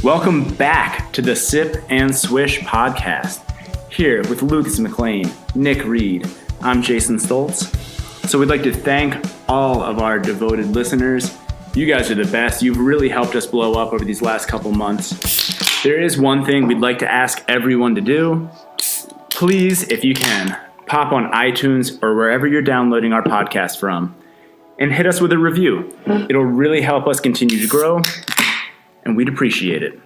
Welcome back to the Sip and Swish podcast. Here with Lucas McLean, Nick Reed, I'm Jason Stoltz. So we'd like to thank all of our devoted listeners. You guys are the best. You've really helped us blow up over these last couple months. There is one thing we'd like to ask everyone to do. Please, if you can, pop on iTunes or wherever you're downloading our podcast from and hit us with a review. It'll really help us continue to grow, and we'd appreciate it.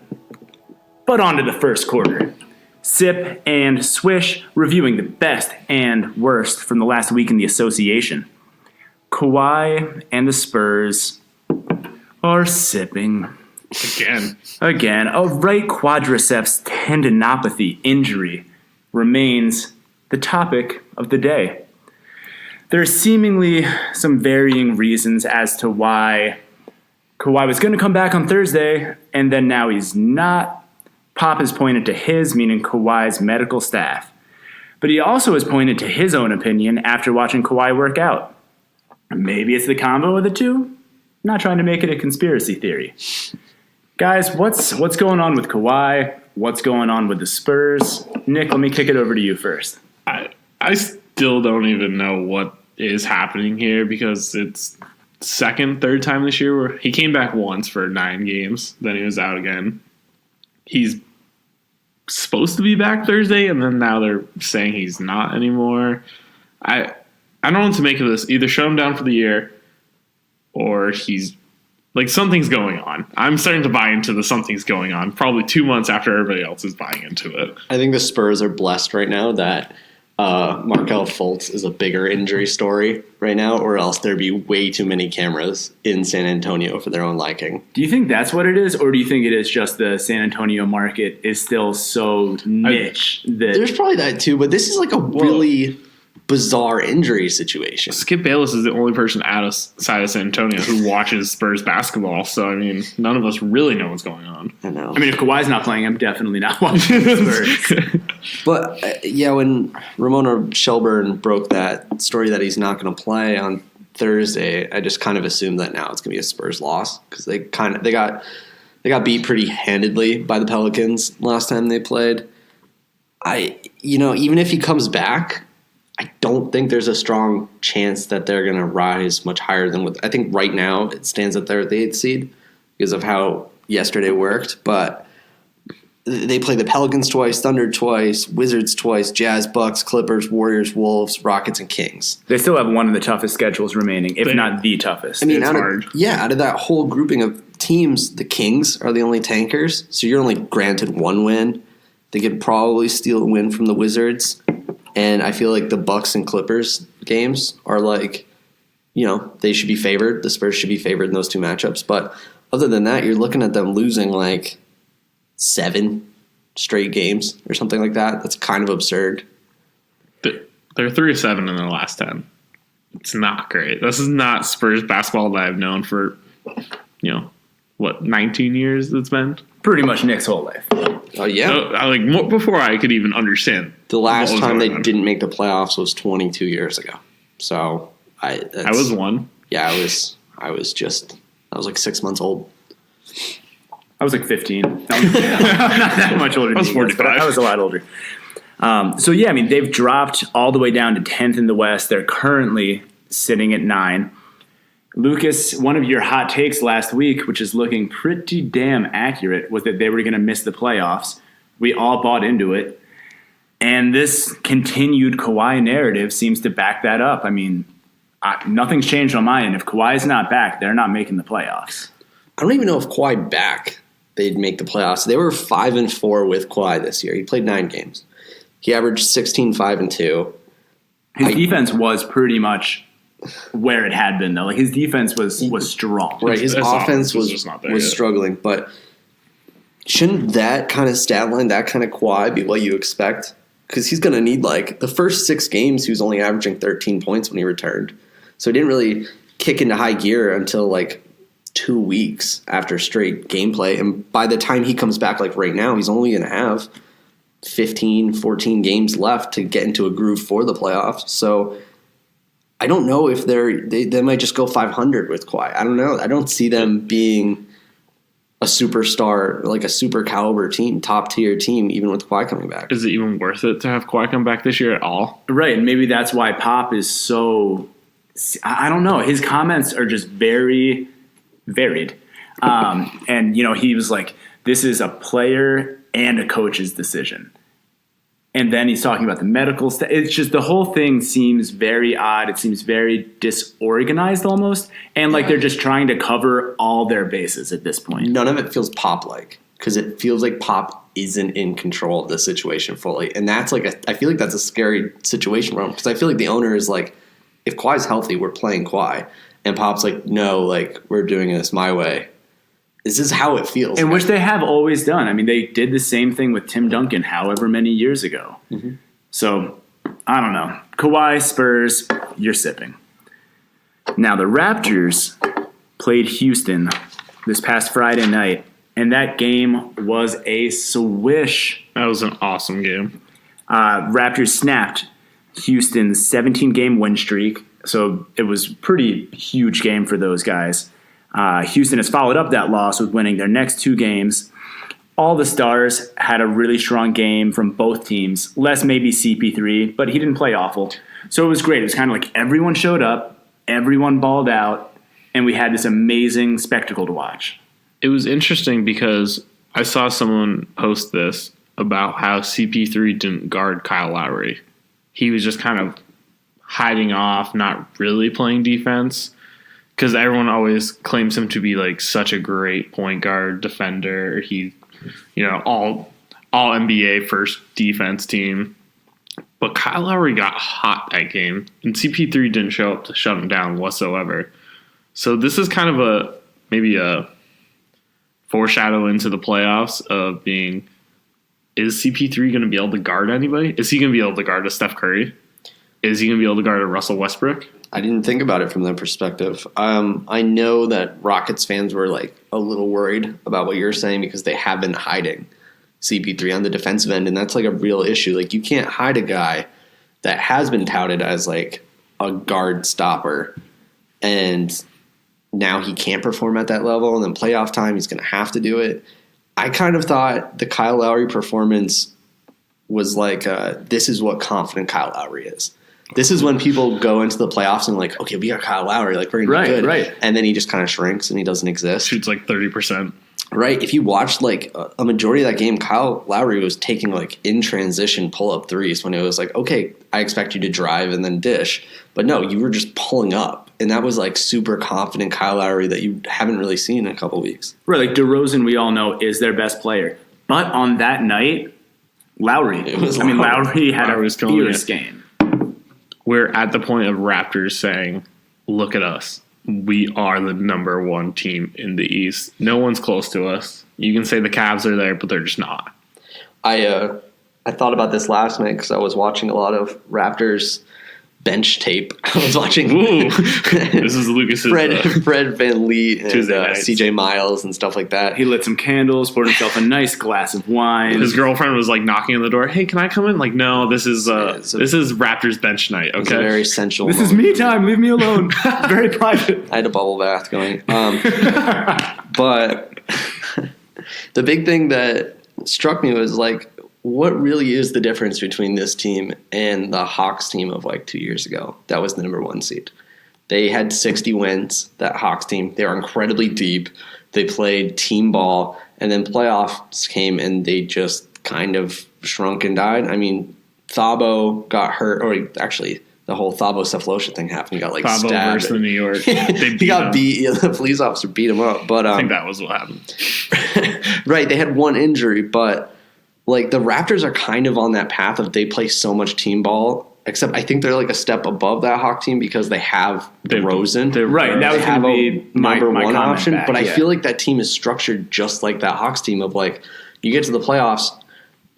But on to the first quarter. Sip and Swish reviewing the best and worst from the last week in the association. Kawhi and the Spurs are sipping. Again, a right quadriceps tendinopathy injury remains the topic of the day. There's seemingly some varying reasons as to why Kawhi was going to come back on Thursday, and then now he's not. Pop has pointed to his, meaning Kawhi's medical staff. But he also has pointed to his own opinion after watching Kawhi work out. Maybe it's the combo of the two? Not trying to make it a conspiracy theory. Guys, what's going on with Kawhi? What's going on with the Spurs? Nick, let me kick it over to you first. I still don't even know what is happening here because it's third time this year where he came back once for 9 games, then he was out again. He's supposed to be back Thursday, and then now they're saying he's not anymore. I don't know what to make of this. Either show him down for the year, or he's like something's going on. I'm starting to buy into the something's going on. Probably 2 months after everybody else is buying into it. I think the Spurs are blessed right now that Markelle Fultz is a bigger injury story right now, or else there'd be way too many cameras in San Antonio for their own liking. Do you think that's what it is, or do you think it is just the San Antonio market is still so niche that... There's probably that too, but this is like a really bizarre injury situation. Skip Bayless is the only person outside of San Antonio who watches Spurs basketball, so I mean, none of us really know what's going on. I know. I mean, if Kawhi's not playing, I'm definitely not watching the Spurs. But when Ramona Shelburne broke that story that he's not going to play on Thursday, I just kind of assumed that now it's going to be a Spurs loss because they got beat pretty handedly by the Pelicans last time they played. Even if he comes back, I don't think there's a strong chance that they're going to rise much higher than what I think right now it stands that they're at the 8th seed because of how yesterday worked. But they play the Pelicans twice, Thunder twice, Wizards twice, Jazz, Bucks, Clippers, Warriors, Wolves, Rockets, and Kings. They still have one of the toughest schedules remaining, if not the toughest. I mean, it's hard. Out of that whole grouping of teams, the Kings are the only tankers. So you're only granted one win. They could probably steal a win from the Wizards. And I feel like the Bucks and Clippers games are they should be favored. The Spurs should be favored in those two matchups. But other than that, you're looking at them losing 7 straight games or something like that. That's kind of absurd. They're 3-7 in their last 10. It's not great. This is not Spurs basketball that I've known for, 19 years it's been? Pretty much Nick's whole life. Oh, yeah. Before I could even understand. The last time they didn't make the playoffs was 22 years ago. So I was one. Yeah, I was like 6 months old. I was like 15. Not that much older. I was 45. But I was a lot older. They've dropped all the way down to 10th in the West. They're currently sitting at 9. Lucas, one of your hot takes last week, which is looking pretty damn accurate, was that they were going to miss the playoffs. We all bought into it. And this continued Kawhi narrative seems to back that up. I mean, nothing's changed on my end. If Kawhi's not back, they're not making the playoffs. I don't even know if Kawhi back, they'd make the playoffs. They were 5-4 with Kawhi this year. He played 9 games. He averaged 16, 5, and 2. His defense was pretty much where it had been, though. His defense was strong. Right, his offense was just not there was struggling. But shouldn't that kind of stat line, that kind of Kawhi be what you expect? Because he's going to need, the first 6 games, he was only averaging 13 points when he returned. So he didn't really kick into high gear until, 2 weeks after straight gameplay. And by the time he comes back, right now, he's only going to have 15, 14 games left to get into a groove for the playoffs. So I don't know if they might just go 500 with Kawhi. I don't know. I don't see them being a superstar, like a super caliber team, top tier team, even with Kawhi coming back. Is it even worth it to have Kawhi come back this year at all? Right, and maybe that's why Pop is so. I don't know. His comments are just very varied, and he was like, "This is a player and a coach's decision." And then he's talking about the medical stuff. It's just the whole thing seems very odd. It seems very disorganized almost. And like they're just trying to cover all their bases at this point. None of it feels Pop-like because it feels like Pop isn't in control of the situation fully. And that's I feel like that's a scary situation for him because I feel like the owner is like, if Kawhi's healthy, we're playing Kawhi. And Pop's like, no, like we're doing this my way. This is how it feels. And which they have always done. I mean, they did the same thing with Tim Duncan however many years ago. Mm-hmm. So, I don't know. Kawhi, Spurs, you're sipping. Now, the Raptors played Houston this past Friday night, and that game was a swish. That was an awesome game. Raptors snapped Houston's 17-game win streak, so it was a pretty huge game for those guys. Houston has followed up that loss with winning their next 2 games. All the stars had a really strong game from both teams, less maybe CP3, but he didn't play awful. So it was great. It was kind of like everyone showed up, everyone balled out, and we had this amazing spectacle to watch. It was interesting because I saw someone post this about how CP3 didn't guard Kyle Lowry. He was just kind of hiding off, not really playing defense. Because everyone always claims him to be like such a great point guard defender. He, all NBA first defense team. But Kyle Lowry got hot that game, and CP3 didn't show up to shut him down whatsoever. So this is kind of maybe a foreshadow into the playoffs of being, is CP3 going to be able to guard anybody? Is he going to be able to guard a Steph Curry? Is he going to be able to guard a Russell Westbrook? I didn't think about it from that perspective. I know that Rockets fans were like a little worried about what you're saying because they have been hiding CP3 on the defensive end, and that's like a real issue. Like you can't hide a guy that has been touted as like a guard stopper, and now he can't perform at that level, and then playoff time he's going to have to do it. I kind of thought the Kyle Lowry performance was like this is what confident Kyle Lowry is. This is when people go into the playoffs and like, okay, we got Kyle Lowry, like we're gonna be good, right? And then he just kind of shrinks and he doesn't exist. Shoots like 30%. Right. If you watched like a majority of that game, Kyle Lowry was taking like in transition pull up threes when it was like, okay, I expect you to drive and then dish, but no, you were just pulling up, and that was like super confident Kyle Lowry that you haven't really seen in a couple weeks. Right, like DeRozan, we all know is their best player, but on that night, Lowry had a fierce game. We're at the point of Raptors saying, look at us. We are the number 1 team in the East. No one's close to us. You can say the Cavs are there, but they're just not. I thought about this last night because I was watching a lot of Raptors bench tape. I was watching this is Lucas's Fred VanVleet and CJ Miles and stuff like that. He lit some candles, poured himself a nice glass of wine. His girlfriend was like knocking on the door. Hey, can I come in? Like, no, this is Raptors bench night. Okay, it's a very sensual. This is me time. Leave me alone. Very private. I had a bubble bath going. But the big thing that struck me was like, what really is the difference between this team and the Hawks team of like 2 years ago? That was the number 1 seed. They had 60 wins, that Hawks team. They were incredibly deep. They played team ball, and then playoffs came and they just kind of shrunk and died. I mean, Thabo got hurt, or actually the whole Thabo Cephalosha thing happened. He got like Thabo stabbed. Versus New York. He got beat. Yeah, the police officer beat him up. But I think that was what happened. Right, they had 1 injury, but like the Raptors are kind of on that path of they play so much team ball, except I think they're like a step above that Hawk team because they have DeRozan. Right, that was going to be my number 1 option. back, but I feel like that team is structured just like that Hawks team of like you get to the playoffs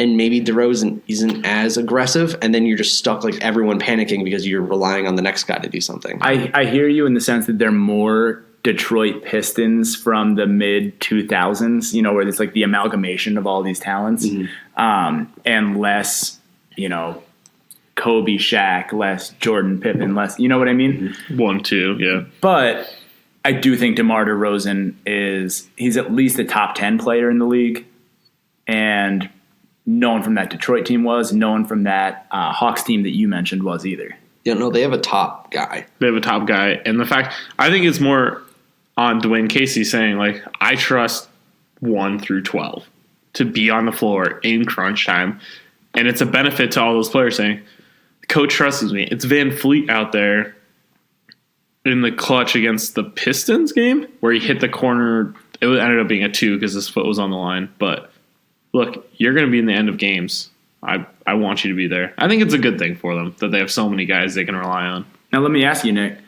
and maybe DeRozan isn't as aggressive, and then you're just stuck like everyone panicking because you're relying on the next guy to do something. I hear you in the sense that they're more Detroit Pistons from the mid 2000s, where it's like the amalgamation of all these talents, and less, Kobe, Shaq, less Jordan, Pippen, less, you know what I mean? 1, 2, yeah. But I do think DeMar DeRozan he's at least a top 10 player in the league. And no one from that Detroit team was. No one from that Hawks team that you mentioned was either. Yeah, no, they have a top guy. They have a top guy. And the fact, I think it's more on Dwayne Casey saying, like, I trust 1 through 12 to be on the floor in crunch time. And it's a benefit to all those players saying, the coach trusts me. It's Van Fleet out there in the clutch against the Pistons game where he hit the corner. It ended up being a 2 because his foot was on the line. But look, you're going to be in the end of games. I want you to be there. I think it's a good thing for them that they have so many guys they can rely on. Now, let me ask you, Nick.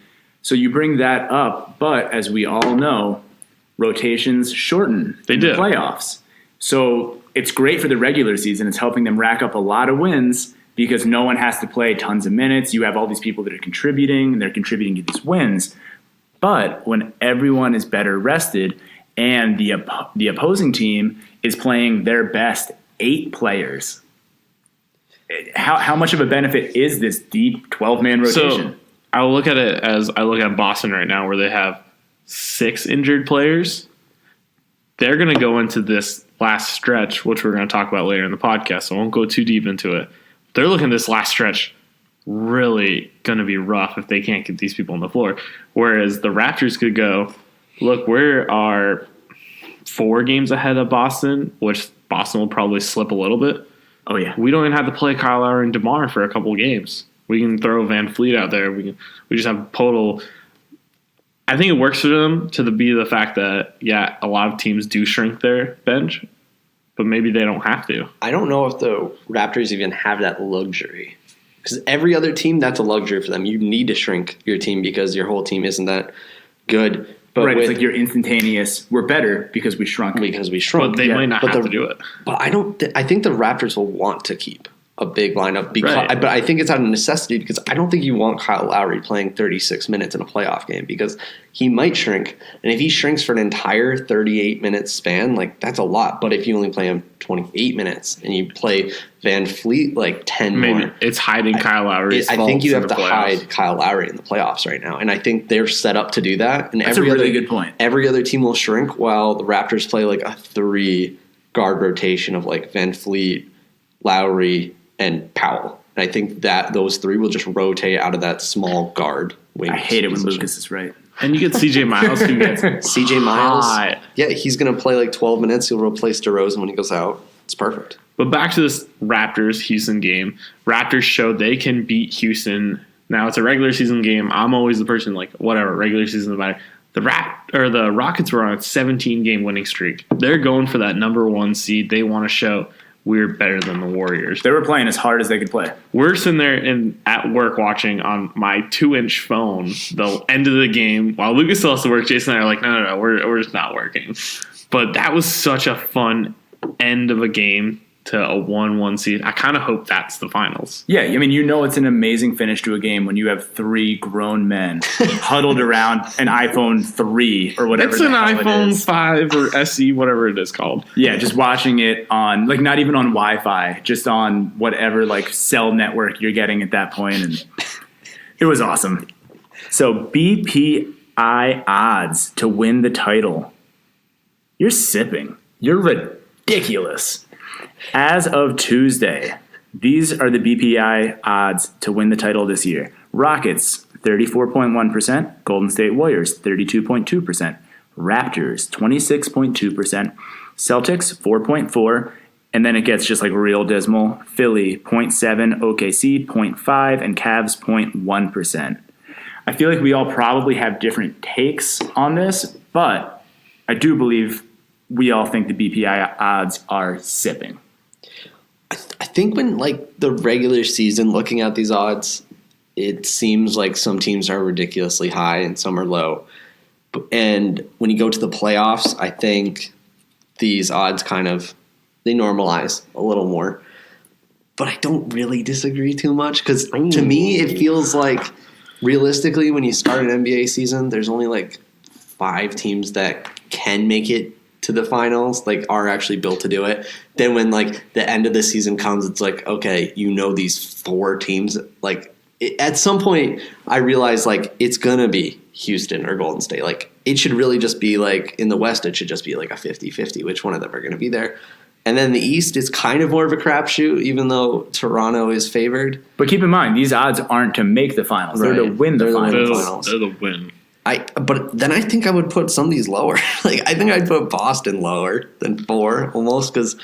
So you bring that up, but as we all know, rotations shorten in the playoffs. So it's great for the regular season. It's helping them rack up a lot of wins because no one has to play tons of minutes. You have all these people that are contributing, and they're contributing to these wins. But when everyone is better rested and the opposing team is playing their best 8 players, how much of a benefit is this deep 12-man rotation? So I'll look at it as I look at Boston right now where they have 6 injured players. They're going to go into this last stretch, which we're going to talk about later in the podcast, so I won't go too deep into it. They're looking at this last stretch really going to be rough if they can't get these people on the floor. Whereas the Raptors could go, look, we are 4 games ahead of Boston, which Boston will probably slip a little bit. Oh, yeah. We don't even have to play Kyle Lowry and DeMar for a couple of games. We can throw Van Fleet out there. We just have total. I think it works for them to be the fact that, yeah, a lot of teams do shrink their bench, but maybe they don't have to. I don't know if the Raptors even have that luxury. Because every other team, that's a luxury for them. You need to shrink your team because your whole team isn't that good. But right, it's like you're instantaneous. We're better because we shrunk. But they might not have to do it. But I think the Raptors will want to keep a big lineup. But I think it's out of necessity because I don't think you want Kyle Lowry playing 36 minutes in a playoff game because he might shrink. And if he shrinks for an entire 38-minute span, like that's a lot. But if you only play him 28 minutes and you play Van Fleet like 10 more. It's hiding Kyle Lowry's I think you have to hide Kyle Lowry in the playoffs right now. And I think they're set up to do that. And that's a really good point. Every other team will shrink while the Raptors play like a 3-guard rotation of like Van Fleet, Lowry, and Powell. And I think that those 3 will just rotate out of that small guard wing. I hate it when Lucas is right. And you get CJ Miles who gets CJ Miles. Yeah, he's going to play like 12 minutes. He'll replace DeRozan when he goes out. It's perfect. But back to this Raptors-Houston game. Raptors showed they can beat Houston. Now, it's a regular season game. I'm always the person like, whatever, regular season doesn't matter. The Rockets were on a 17-game winning streak. They're going for that number 1 seed. They want to show we're better than the Warriors. They were playing as hard as they could play. We're sitting there at work watching on my 2-inch phone the end of the game. While Lucas still has to work, Jason and I are like, no, we're just not working. But that was such a fun end of a game to a 1-1 seed. I kind of hope that's the finals. Yeah, I mean, it's an amazing finish to a game when you have 3 grown men huddled around an iPhone 3 or whatever. It's an iPhone 5 or SE, whatever it is called. Yeah, just watching it on, like, not even on Wi-Fi, just on whatever, like, cell network you're getting at that point, and it was awesome. So, BPI odds to win the title. You're sipping. You're ridiculous. As of Tuesday, these are the BPI odds to win the title this year. Rockets, 34.1%. Golden State Warriors, 32.2%. Raptors, 26.2%. Celtics, 4.4%. And then it gets just like real dismal. Philly, 0.7%. OKC, 0.5%. And Cavs, 0.1%. I feel like we all probably have different takes on this, but I do believe we all think the BPI odds are sipping. I think when, like, the regular season, looking at these odds, it seems like some teams are ridiculously high and some are low. And when you go to the playoffs, I think these odds they normalize a little more. But I don't really disagree too much because to me it feels like realistically when you start an NBA season, there's only like 5 teams that can make it to the finals, like are actually built to do it. Then when like the end of the season comes, it's like, okay, these 4 teams, like at some point I realized like it's gonna be Houston or Golden State. Like it should really just be like in the West, it should just be like a 50-50, which one of them are gonna be there. And then the East is kind of more of a crapshoot, even though Toronto is favored. But keep in mind, these odds aren't to make the finals; they're to win the finals. They're the win. But then I think I would put some of these lower. Like I think I'd put Boston lower than 4 almost because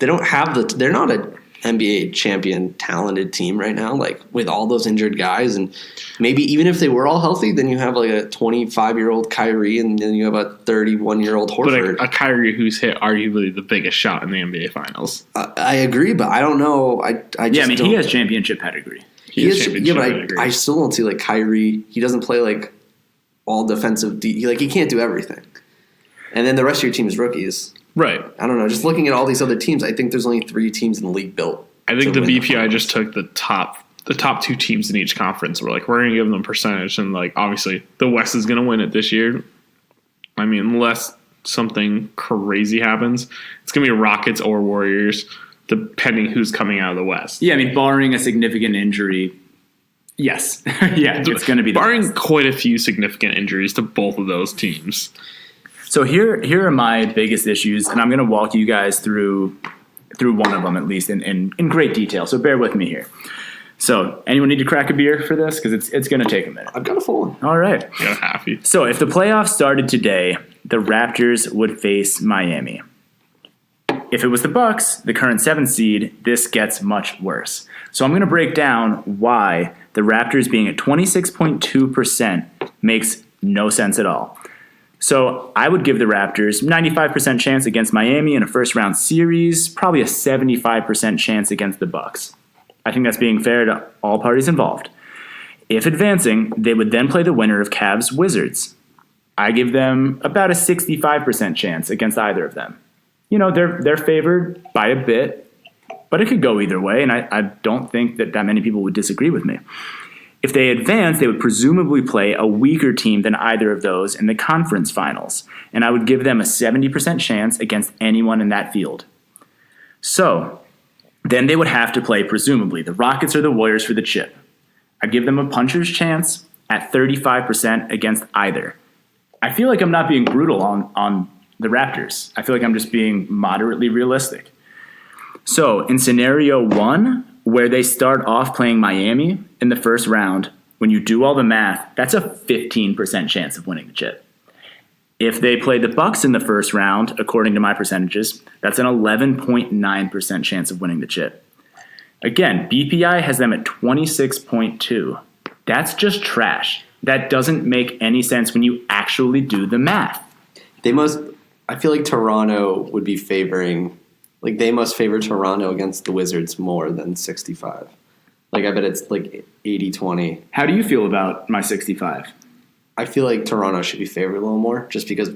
they don't have they're not an NBA champion talented team right now. Like with all those injured guys, and maybe even if they were all healthy, then you have like a 25-year-old Kyrie, and then you have a 31-year-old Horford. But a Kyrie who's hit arguably the biggest shot in the NBA Finals. I agree, but I don't know. He has championship pedigree. But I still don't see like Kyrie. He doesn't play like all defensive. He can't do everything. And then the rest of your team is rookies. Right. I don't know. Just looking at all these other teams, I think there's only 3 teams in the league built. I think the BPI just took the top 2 teams in each conference. We're like, we're going to give them percentage. And like, obviously the West is going to win it this year. I mean, unless something crazy happens, it's going to be Rockets or Warriors, depending who's coming out of the West. Yeah. I mean, barring a significant injury, yes. Yeah. It's going to be barring quite a few significant injuries to both of those teams. So here are my biggest issues, and I'm going to walk you guys through one of them at least in great detail. So bear with me here. So anyone need to crack a beer for this? Because it's going to take a minute. I've got a full one. All right. You got a halfie. So if the playoffs started today, the Raptors would face Miami. If it was the Bucks, the current 7th seed, this gets much worse. So I'm going to break down why the Raptors being at 26.2% makes no sense at all. So I would give the Raptors 95% chance against Miami in a first-round series, probably a 75% chance against the Bucks. I think that's being fair to all parties involved. If advancing, they would then play the winner of Cavs-Wizards. I give them about a 65% chance against either of them. You know, they're favored by a bit, but it could go either way, and I don't think that many people would disagree with me. If they advance, they would presumably play a weaker team than either of those in the conference finals, and I would give them a 70% chance against anyone in that field. So, then they would have to play, presumably, the Rockets or the Warriors for the chip. I'd give them a puncher's chance at 35% against either. I feel like I'm not being brutal on the Raptors. I feel like I'm just being moderately realistic. So, in scenario 1, where they start off playing Miami in the first round, when you do all the math, that's a 15% chance of winning the chip. If they play the Bucks in the first round, according to my percentages, that's an 11.9% chance of winning the chip. Again, BPI has them at 26.2. That's just trash. That doesn't make any sense when you actually do the math. I feel like Toronto would be favoring, like they must favor Toronto against the Wizards more than 65. Like I bet it's like 80-20. How do you feel about my 65? I feel like Toronto should be favored a little more just because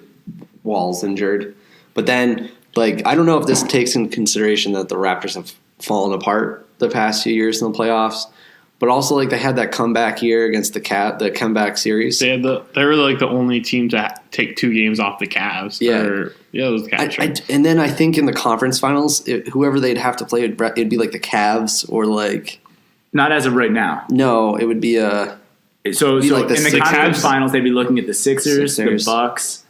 Wall's injured. But then, like, I don't know if this takes into consideration that the Raptors have fallen apart the past few years in the playoffs. But also, like, they had that comeback year against the comeback series. They were like the only team to take 2 games off the Cavs. Yeah, it was the Cavs. And then I think in the conference finals, whoever they'd have to play, it'd be like the Cavs or like. Not as of right now. No, it would be a. So like in the conference finals, they'd be looking at the Sixers. The Bucks,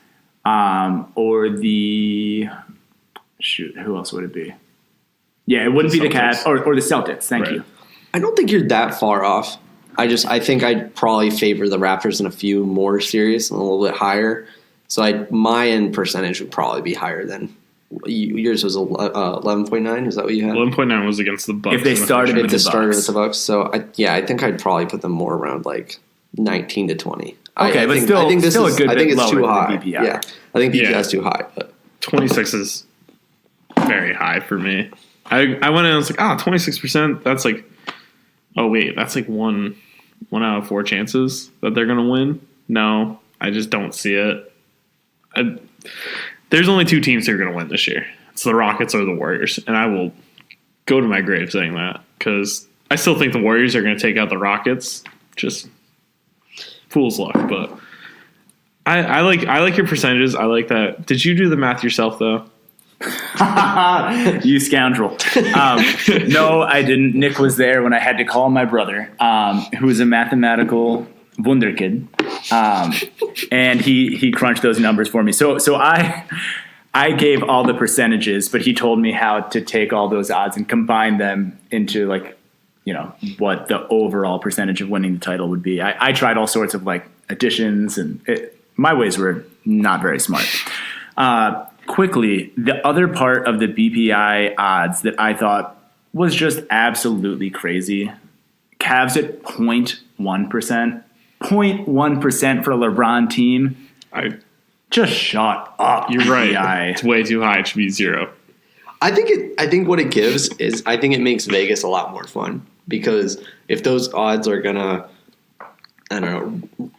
or the who else would it be? Yeah, it wouldn't be the Cavs or the Celtics. Thank you. I don't think you're that far off. I think I'd probably favor the Raptors in a few more series and a little bit higher. So my end percentage would probably be higher than yours was 11.9. Is that what you had? 11.9 was against the Bucks. If they started with the Bucks. So I think I'd probably put them more around like 19 to 20. Okay, but still a good bit lower than BPI. Yeah, I think BPI is too high. But 26 is very high for me. I went in and I was like, 26%. That's like, oh wait, that's like one out of 4 chances that they're gonna win. No, I just don't see it. There's only 2 teams that are gonna win this year. It's the Rockets or the Warriors, and I will go to my grave saying that because I still think the Warriors are gonna take out the Rockets. Just fool's luck, but I like your percentages. I like that. Did you do the math yourself though? You scoundrel. No, I didn't. Nick was there when I had to call my brother, who was a mathematical wunderkid, and he crunched those numbers for me. So I gave all the percentages, but he told me how to take all those odds and combine them into what the overall percentage of winning the title would be. I tried all sorts of additions, and my ways were not very smart. Quickly, the other part of the BPI odds that I thought was just absolutely crazy. Cavs at 0.1%. 0.1% for a LeBron team. Just shut up. You're right. It's way too high. It should be 0. I think what it gives is I think it makes Vegas a lot more fun, because if those odds are gonna, I don't know,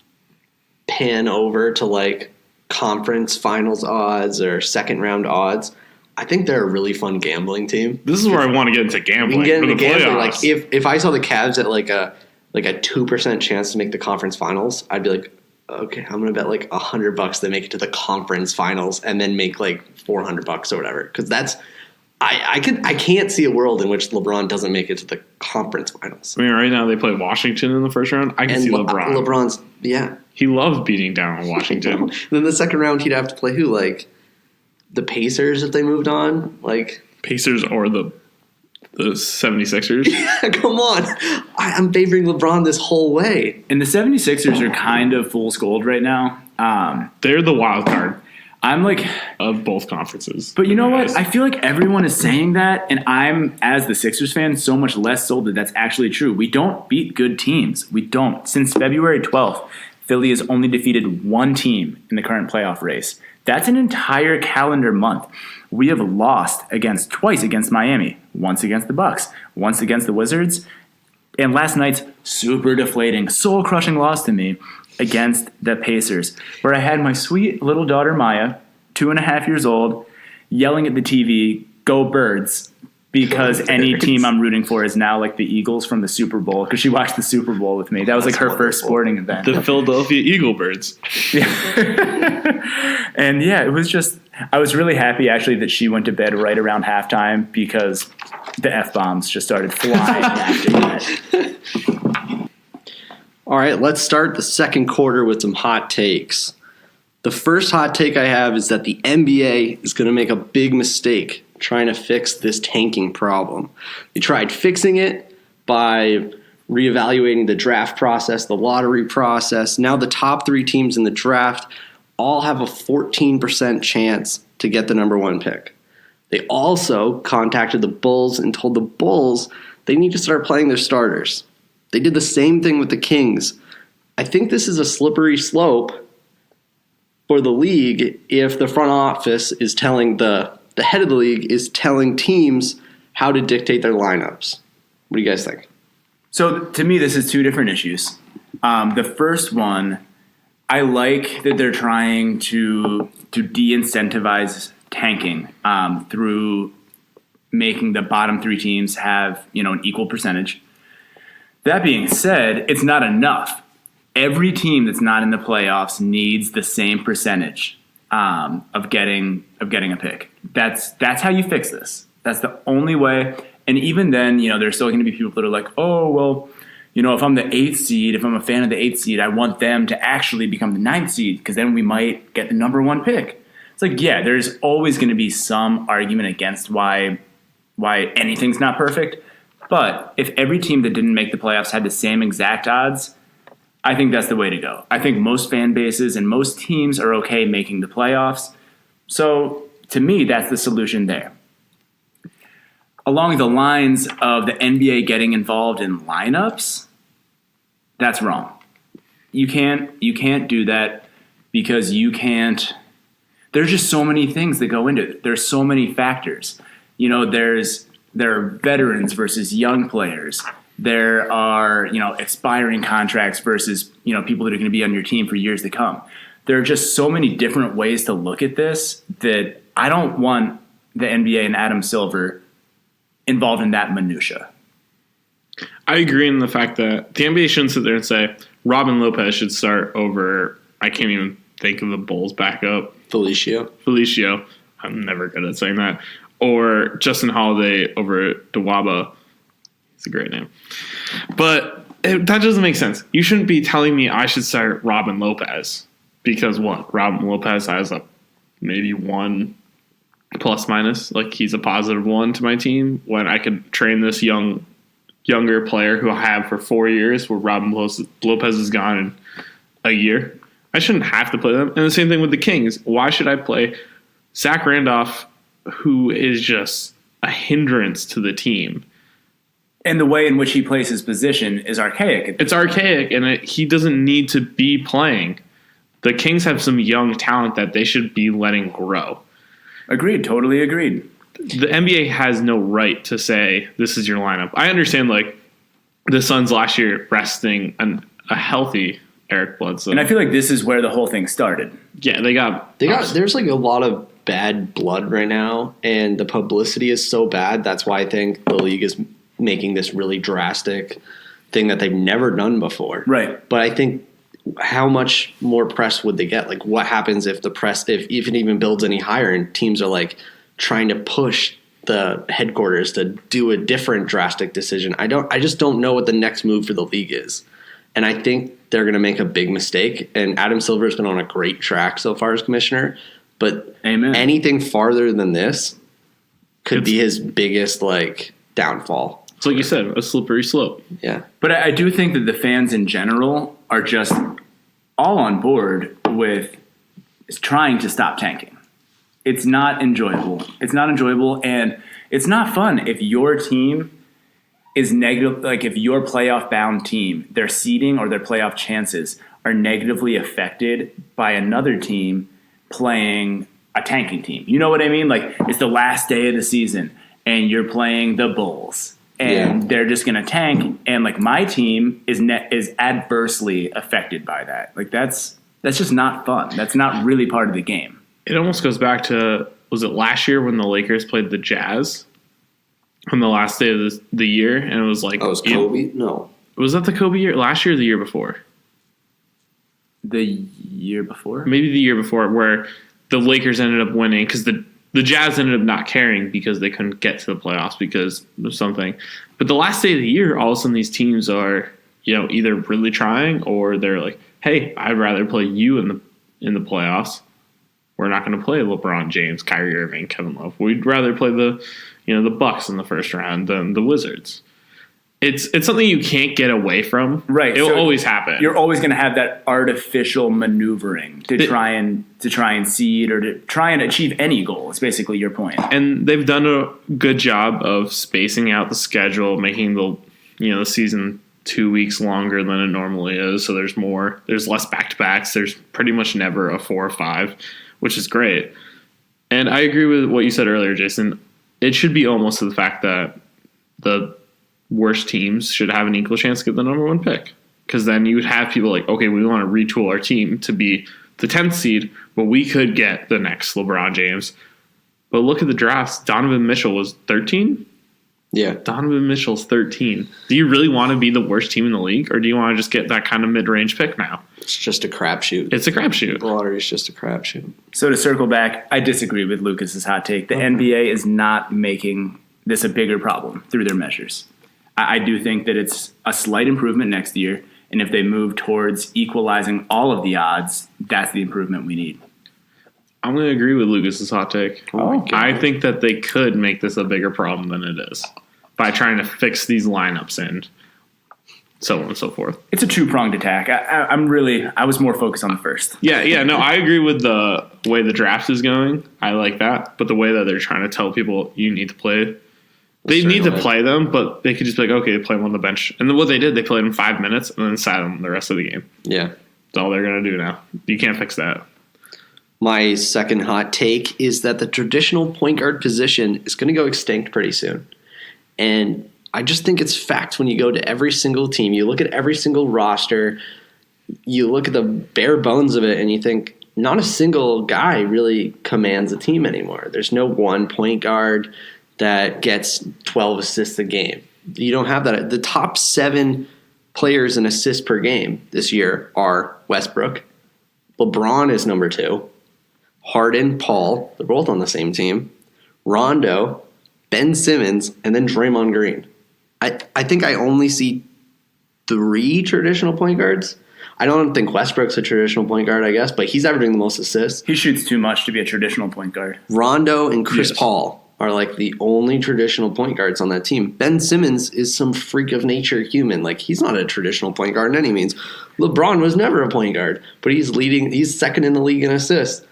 pan over to conference finals odds or second round odds, I think they're a really fun gambling team. This is where I want to get into gambling. We can get into gambling. Playoffs. If I saw the Cavs at a 2% chance to make the conference finals, I'd be like, okay, I'm gonna bet $100 they make it to the conference finals and then make $400 or whatever. Because that's I can't see a world in which LeBron doesn't make it to the conference finals. I mean, right now they play Washington in the first round. I can see LeBron. LeBron's He loves beating down on Washington. Then the second round he'd have to play who? The Pacers if they moved on? Pacers or the 76ers? Yeah, come on. I'm favoring LeBron this whole way. And the 76ers are kind of fool's gold right now. They're the wild card. I'm of both conferences. But you know what? I feel like everyone is saying that, and I'm, as the Sixers fan, so much less sold that that's actually true. We don't beat good teams. We don't. Since February 12th, Philly has only defeated one team in the current playoff race. That's an entire calendar month. We have lost twice against Miami, once against the Bucks, once against the Wizards, and last night's super deflating, soul-crushing loss to me against the Pacers, where I had my sweet little daughter Maya, 2.5 years old, yelling at the TV, "Go Birds," because any team I'm rooting for is now the Eagles from the Super Bowl, because she watched the Super Bowl with me. That was her first sporting event. The Philadelphia Eagle Birds. Yeah. And yeah, it was just, I was really happy actually that she went to bed right around halftime, because the F-bombs just started flying after that. All right, let's start the second quarter with some hot takes. The first hot take I have is that the NBA is going to make a big mistake trying to fix this tanking problem. They tried fixing it by reevaluating the draft process, the lottery process. Now the top 3 teams in the draft all have a 14% chance to get the number 1 pick. They also contacted the Bulls and told the Bulls they need to start playing their starters. They did the same thing with the Kings. I think this is a slippery slope for the league if the front office is telling the head of the league is telling teams how to dictate their lineups. What do you guys think? So to me, this is 2 different issues. The first one, I like that they're trying to de-incentivize tanking through making the bottom 3 teams have an equal percentage. That being said, it's not enough. Every team that's not in the playoffs needs the same percentage of getting a pick. That's how you fix this. That's the only way. And even then, there's still going to be people that are like, oh, well, if I'm the 8th seed, if I'm a fan of the 8th seed, I want them to actually become the 9th seed, because then we might get the number 1 pick. It's yeah, there's always going to be some argument against why anything's not perfect. But if every team that didn't make the playoffs had the same exact odds, I think that's the way to go. I think most fan bases and most teams are okay making the playoffs. So to me, that's the solution there. Along the lines of the NBA getting involved in lineups, that's wrong. You can't do that, because you can't. There's just so many things that go into it. There's so many factors. There are veterans versus young players. There are, expiring contracts versus, people that are going to be on your team for years to come. There are just so many different ways to look at this that I don't want the NBA and Adam Silver involved in that minutia. I agree in the fact that the NBA shouldn't sit there and say Robin Lopez should start over, I can't even think of the Bulls backup. Felicio. I'm never good at saying that. Or Justin Holiday over Dewaba. It's a great name. But that doesn't make sense. You shouldn't be telling me I should start Robin Lopez. Because what? Robin Lopez has a maybe 1 plus minus. Like, he's a positive 1 to my team. When I could train this younger player who I have for 4 years where Robin Lopez is gone in a year. I shouldn't have to play them. And the same thing with the Kings. Why should I play Zach Randolph, who is just a hindrance to the team? And the way in which he plays his position is archaic. It's archaic, and he doesn't need to be playing. The Kings have some young talent that they should be letting grow. Agreed. Totally agreed. The NBA has no right to say, this is your lineup. I understand, like, the Suns last year resting a healthy Eric Bledsoe. And I feel like this is where the whole thing started. Yeah, they got there's like a lot of bad blood right now, and the publicity is so bad. That's why I think the league is making this really drastic thing that they've never done before. Right. But I think how much more press would they get? Like, what happens if the press, if it even builds any higher and teams are like trying to push the headquarters to do a different drastic decision? I just don't know what the next move for the league is. And I think they're going to make a big mistake. And Adam Silver has been on a great track so far as commissioner. But anything farther than this could be his biggest, like, downfall. It's like you said, a slippery slope. Yeah. But I do think that the fans in general are just all on board with trying to stop tanking. It's not enjoyable. And it's not fun if your team is negative. Like, if your playoff bound team, their seeding or their playoff chances are negatively affected by another team playing a tanking team. You know what I mean? Like, it's the last day of the season and you're playing the Bulls and they're just going to tank. And, like, my team is adversely affected by that. Like, that's just not fun. That's not really part of the game. It almost goes back to, was it last year when the Lakers played the Jazz on the last day of the year? And it was like... Oh, it was Kobe? No. Was that the Kobe year? Last year or the year before? The year before? Maybe the year before, where the Lakers ended up winning because the Jazz ended up not caring because they couldn't get to the playoffs because of something. But the last day of the year, all of a sudden these teams are, either really trying or they're like, hey, I'd rather play you in the playoffs. We're not going to play LeBron James, Kyrie Irving, Kevin Love. We'd rather play the Bucks in the first round than the Wizards. It's something you can't get away from. Right. It'll always happen. You're always going to have that artificial maneuvering to try and seed or to try and achieve any goal. It's basically your point. And they've done a good job of spacing out the schedule, making the season 2 weeks longer than it normally is. So there's less back-to-backs. There's pretty much never a 4 or 5, which is great. And I agree with what you said earlier, Jason. It should be almost to the fact that the worst teams should have an equal chance to get the number 1 pick. Because then you would have people like, okay, we want to retool our team to be the 10th seed, but we could get the next LeBron James. But look at the drafts. Donovan Mitchell was 13? Yeah. Donovan Mitchell's 13. Do you really want to be the worst team in the league, or do you want to just get that kind of mid-range pick now? It's just a crapshoot. It's a crapshoot. The lottery is just a crapshoot. So to circle back, I disagree with Lucas's hot take. The NBA is not making this a bigger problem through their measures. I do think that it's a slight improvement next year, and if they move towards equalizing all of the odds, that's the improvement we need. I'm going to agree with Lucas's hot take. Oh, I think that they could make this a bigger problem than it is by trying to fix these lineups and so on and so forth. It's a two-pronged attack. I was more focused on the first. Yeah, no, I agree with the way the draft is going. I like that. But the way that they're trying to tell people you need to play, they need to play them, but they could just be like, okay, play them on the bench. And then what they did, they played them 5 minutes and then sat them the rest of the game. Yeah. That's all they're going to do now. You can't fix that. My second hot take is that the traditional point guard position is going to go extinct pretty soon. And I just think it's fact when you go to every single team. You look at every single roster. You look at the bare bones of it, and you think not a single guy really commands a team anymore. There's no one point guard that gets 12 assists a game. You don't have that. The top 7 players in assists per game this year are Westbrook. LeBron is number 2. Harden, Paul, they're both on the same team, Rondo, Ben Simmons, and then Draymond Green. I think I only see 3 traditional point guards. I don't think Westbrook's a traditional point guard, I guess, but he's averaging the most assists. He shoots too much to be a traditional point guard. Rondo and Chris Paul are like the only traditional point guards on that team. Ben Simmons is some freak of nature human. Like, he's not a traditional point guard in any means. LeBron was never a point guard, but he's second in the league in assists.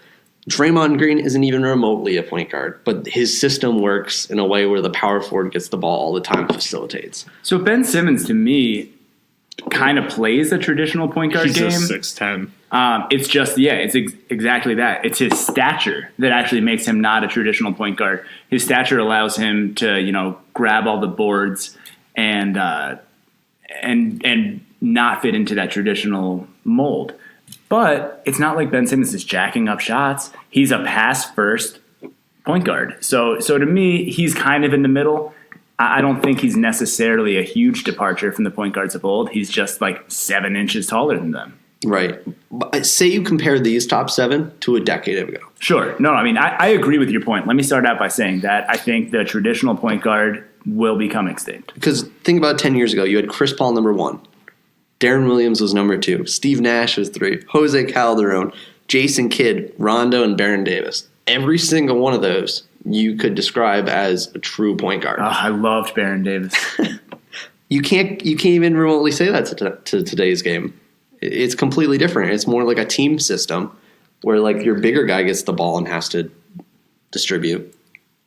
Draymond Green isn't even remotely a point guard, but his system works in a way where the power forward gets the ball all the time and facilitates. So Ben Simmons, to me, kind of plays a traditional point guard game. He's 6'10". It's just, it's exactly that. It's his stature that actually makes him not a traditional point guard. His stature allows him to, grab all the boards and not fit into that traditional mold. But it's not like Ben Simmons is jacking up shots. He's a pass-first point guard. So to me, he's kind of in the middle. I don't think he's necessarily a huge departure from the point guards of old. He's just like 7 inches taller than them. Right. Say you compare these top 7 to a decade ago. Sure. No, I mean, I agree with your point. Let me start out by saying that I think the traditional point guard will become extinct. Because think about 10 years ago. You had Chris Paul number 1. Darren Williams was number 2. Steve Nash was 3. Jose Calderon, Jason Kidd, Rondo, and Baron Davis. Every single one of those you could describe as a true point guard. Oh, I loved Baron Davis. You can't even remotely say that to today's game. It's completely different. It's more like a team system where like your bigger guy gets the ball and has to distribute.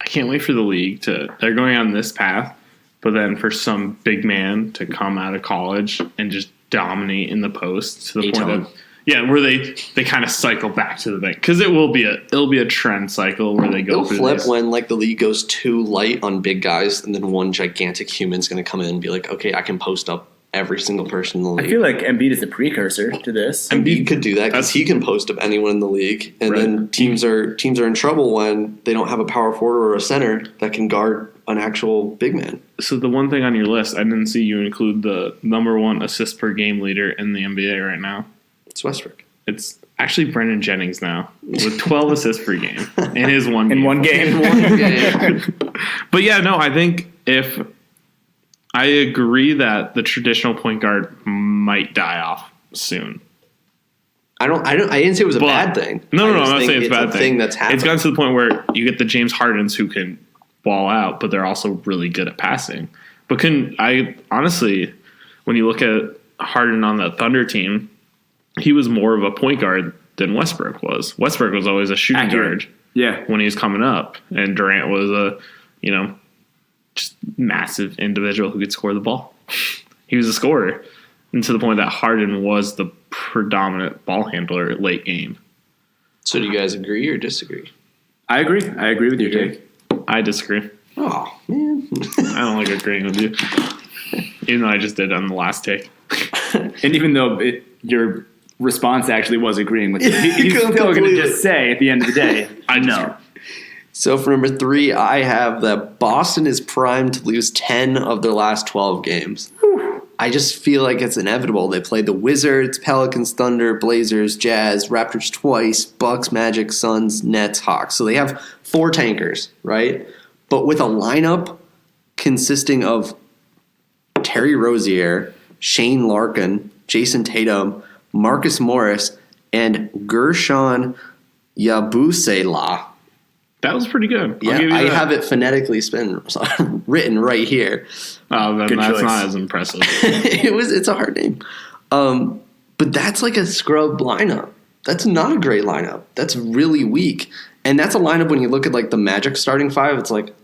I can't wait for the league they're going on this path, but then for some big man to come out of college and just dominate in the post to the point that where they kind of cycle back to the thing, because it'll be a trend cycle where they go. It'll flip when like the league goes too light on big guys, and then one gigantic human's going to come in and be like, okay, I can post up every single person in the league. I feel like Embiid is a precursor to this. Embiid could do that because he can post up anyone in the league, and then teams are in trouble when they don't have a power forward or a center that can guard an actual big man. So the one thing on your list, I didn't see you include the number 1 assist per game leader in the NBA right now. It's Westbrook. It's actually Brendan Jennings now with 12 assists per game in his one game. In one game. But yeah, no, I think I agree that the traditional point guard might die off soon. I didn't say it was a bad thing. No, I'm not saying it's a bad thing. That's happening. It's gotten to the point where you get the James Hardens who can ball out, but they're also really good at passing. But honestly, when you look at Harden on the Thunder team, he was more of a point guard than Westbrook was. Westbrook was always a shooting guard when he was coming up, and Durant was a, just massive individual who could score the ball. He was a scorer, and to the point that Harden was the predominant ball handler late game. So do you guys agree or disagree? I agree. I agree with you, Jake. I disagree. Oh, man. I don't like agreeing with you. Even though I just did on the last take. And even though your response actually was agreeing with you, he's still going to just say at the end of the day, I know. So for number 3, I have that Boston is primed to lose 10 of their last 12 games. I just feel like it's inevitable. They played the Wizards, Pelicans, Thunder, Blazers, Jazz, Raptors twice, Bucks, Magic, Suns, Nets, Hawks. So they have 4 tankers, right? But with a lineup consisting of Terry Rozier, Shane Larkin, Jason Tatum, Marcus Morris, and Gershon Yabusele. That was pretty good. I have it phonetically written right here. Oh, then that's not as impressive. It's a hard name. But that's like a scrub lineup. That's not a great lineup. That's really weak. And that's a lineup when you look at like the Magic starting 5, it's like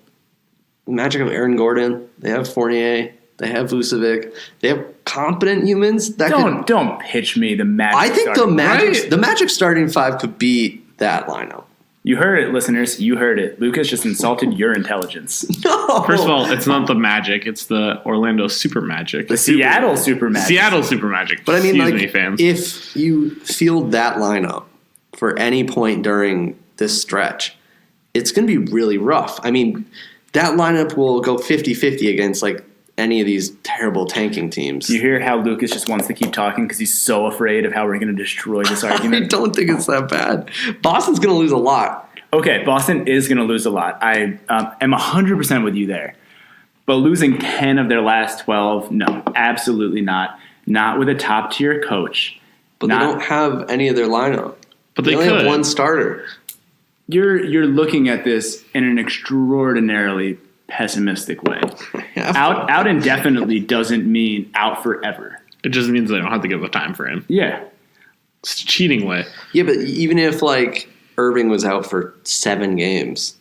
Magic of Aaron Gordon. They have Fournier. They have Vucevic. They have competent humans that don't pitch me the Magic. I think the Magic starting 5 could beat that lineup. You heard it, listeners. You heard it. Lucas just insulted your intelligence. No. First of all, it's not the Magic. It's the Orlando Super Magic. The Seattle Super Magic. Seattle Super Magic. But I mean, Excuse me, fans. If you field that lineup for any point during this stretch, it's going to be really rough. I mean, that lineup will go 50-50 against like any of these terrible tanking teams. You hear how Lucas just wants to keep talking because he's so afraid of how we're going to destroy this argument? I don't think it's that bad. Boston's going to lose a lot. Okay, Boston is going to lose a lot. I am 100% with you there. But losing 10 of their last 12, no, absolutely not. Not with a top-tier coach. But they don't have any of their lineup. But they only could. have one starter. You're looking at this in an extraordinarily pessimistic way. Out indefinitely doesn't mean out forever. It just means they don't have to give the time for him. Yeah. It's a cheating way. Yeah, but even if like Irving was out for 7 games,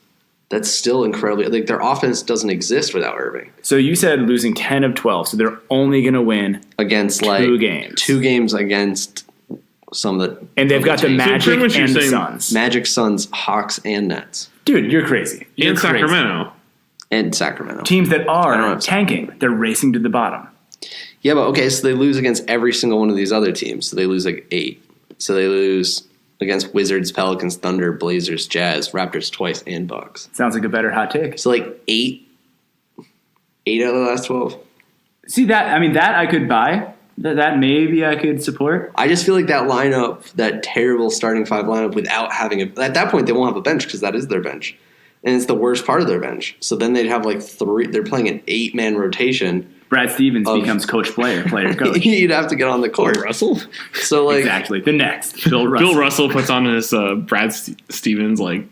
that's still incredibly like their offense doesn't exist without Irving. So you said losing 10 of 12, so they're only going to win against 2 games. 2 games against some of the and they've got the Magic and the Suns. Magic, Suns, Hawks, and Nets. Dude, you're crazy. You're crazy. Sacramento. And Sacramento. Teams that are tanking. They're racing to the bottom. Yeah, but okay, so they lose against every single one of these other teams. So they lose like 8. So they lose against Wizards, Pelicans, Thunder, Blazers, Jazz, Raptors twice, and Bucks. Sounds like a better hot take. So like 8 out of the last 12. See that? I mean, that I could buy. That maybe I could support. I just feel like that lineup, that terrible starting 5 lineup without having at that point they won't have a bench because that is their bench. And it's the worst part of their bench. So then they'd have like 3. They're playing an 8-man rotation. Brad Stevens becomes player, coach. You'd have to get on the court. Bill Russell? So like exactly. The next. Bill Russell. Bill Russell puts on his Brad Stevens like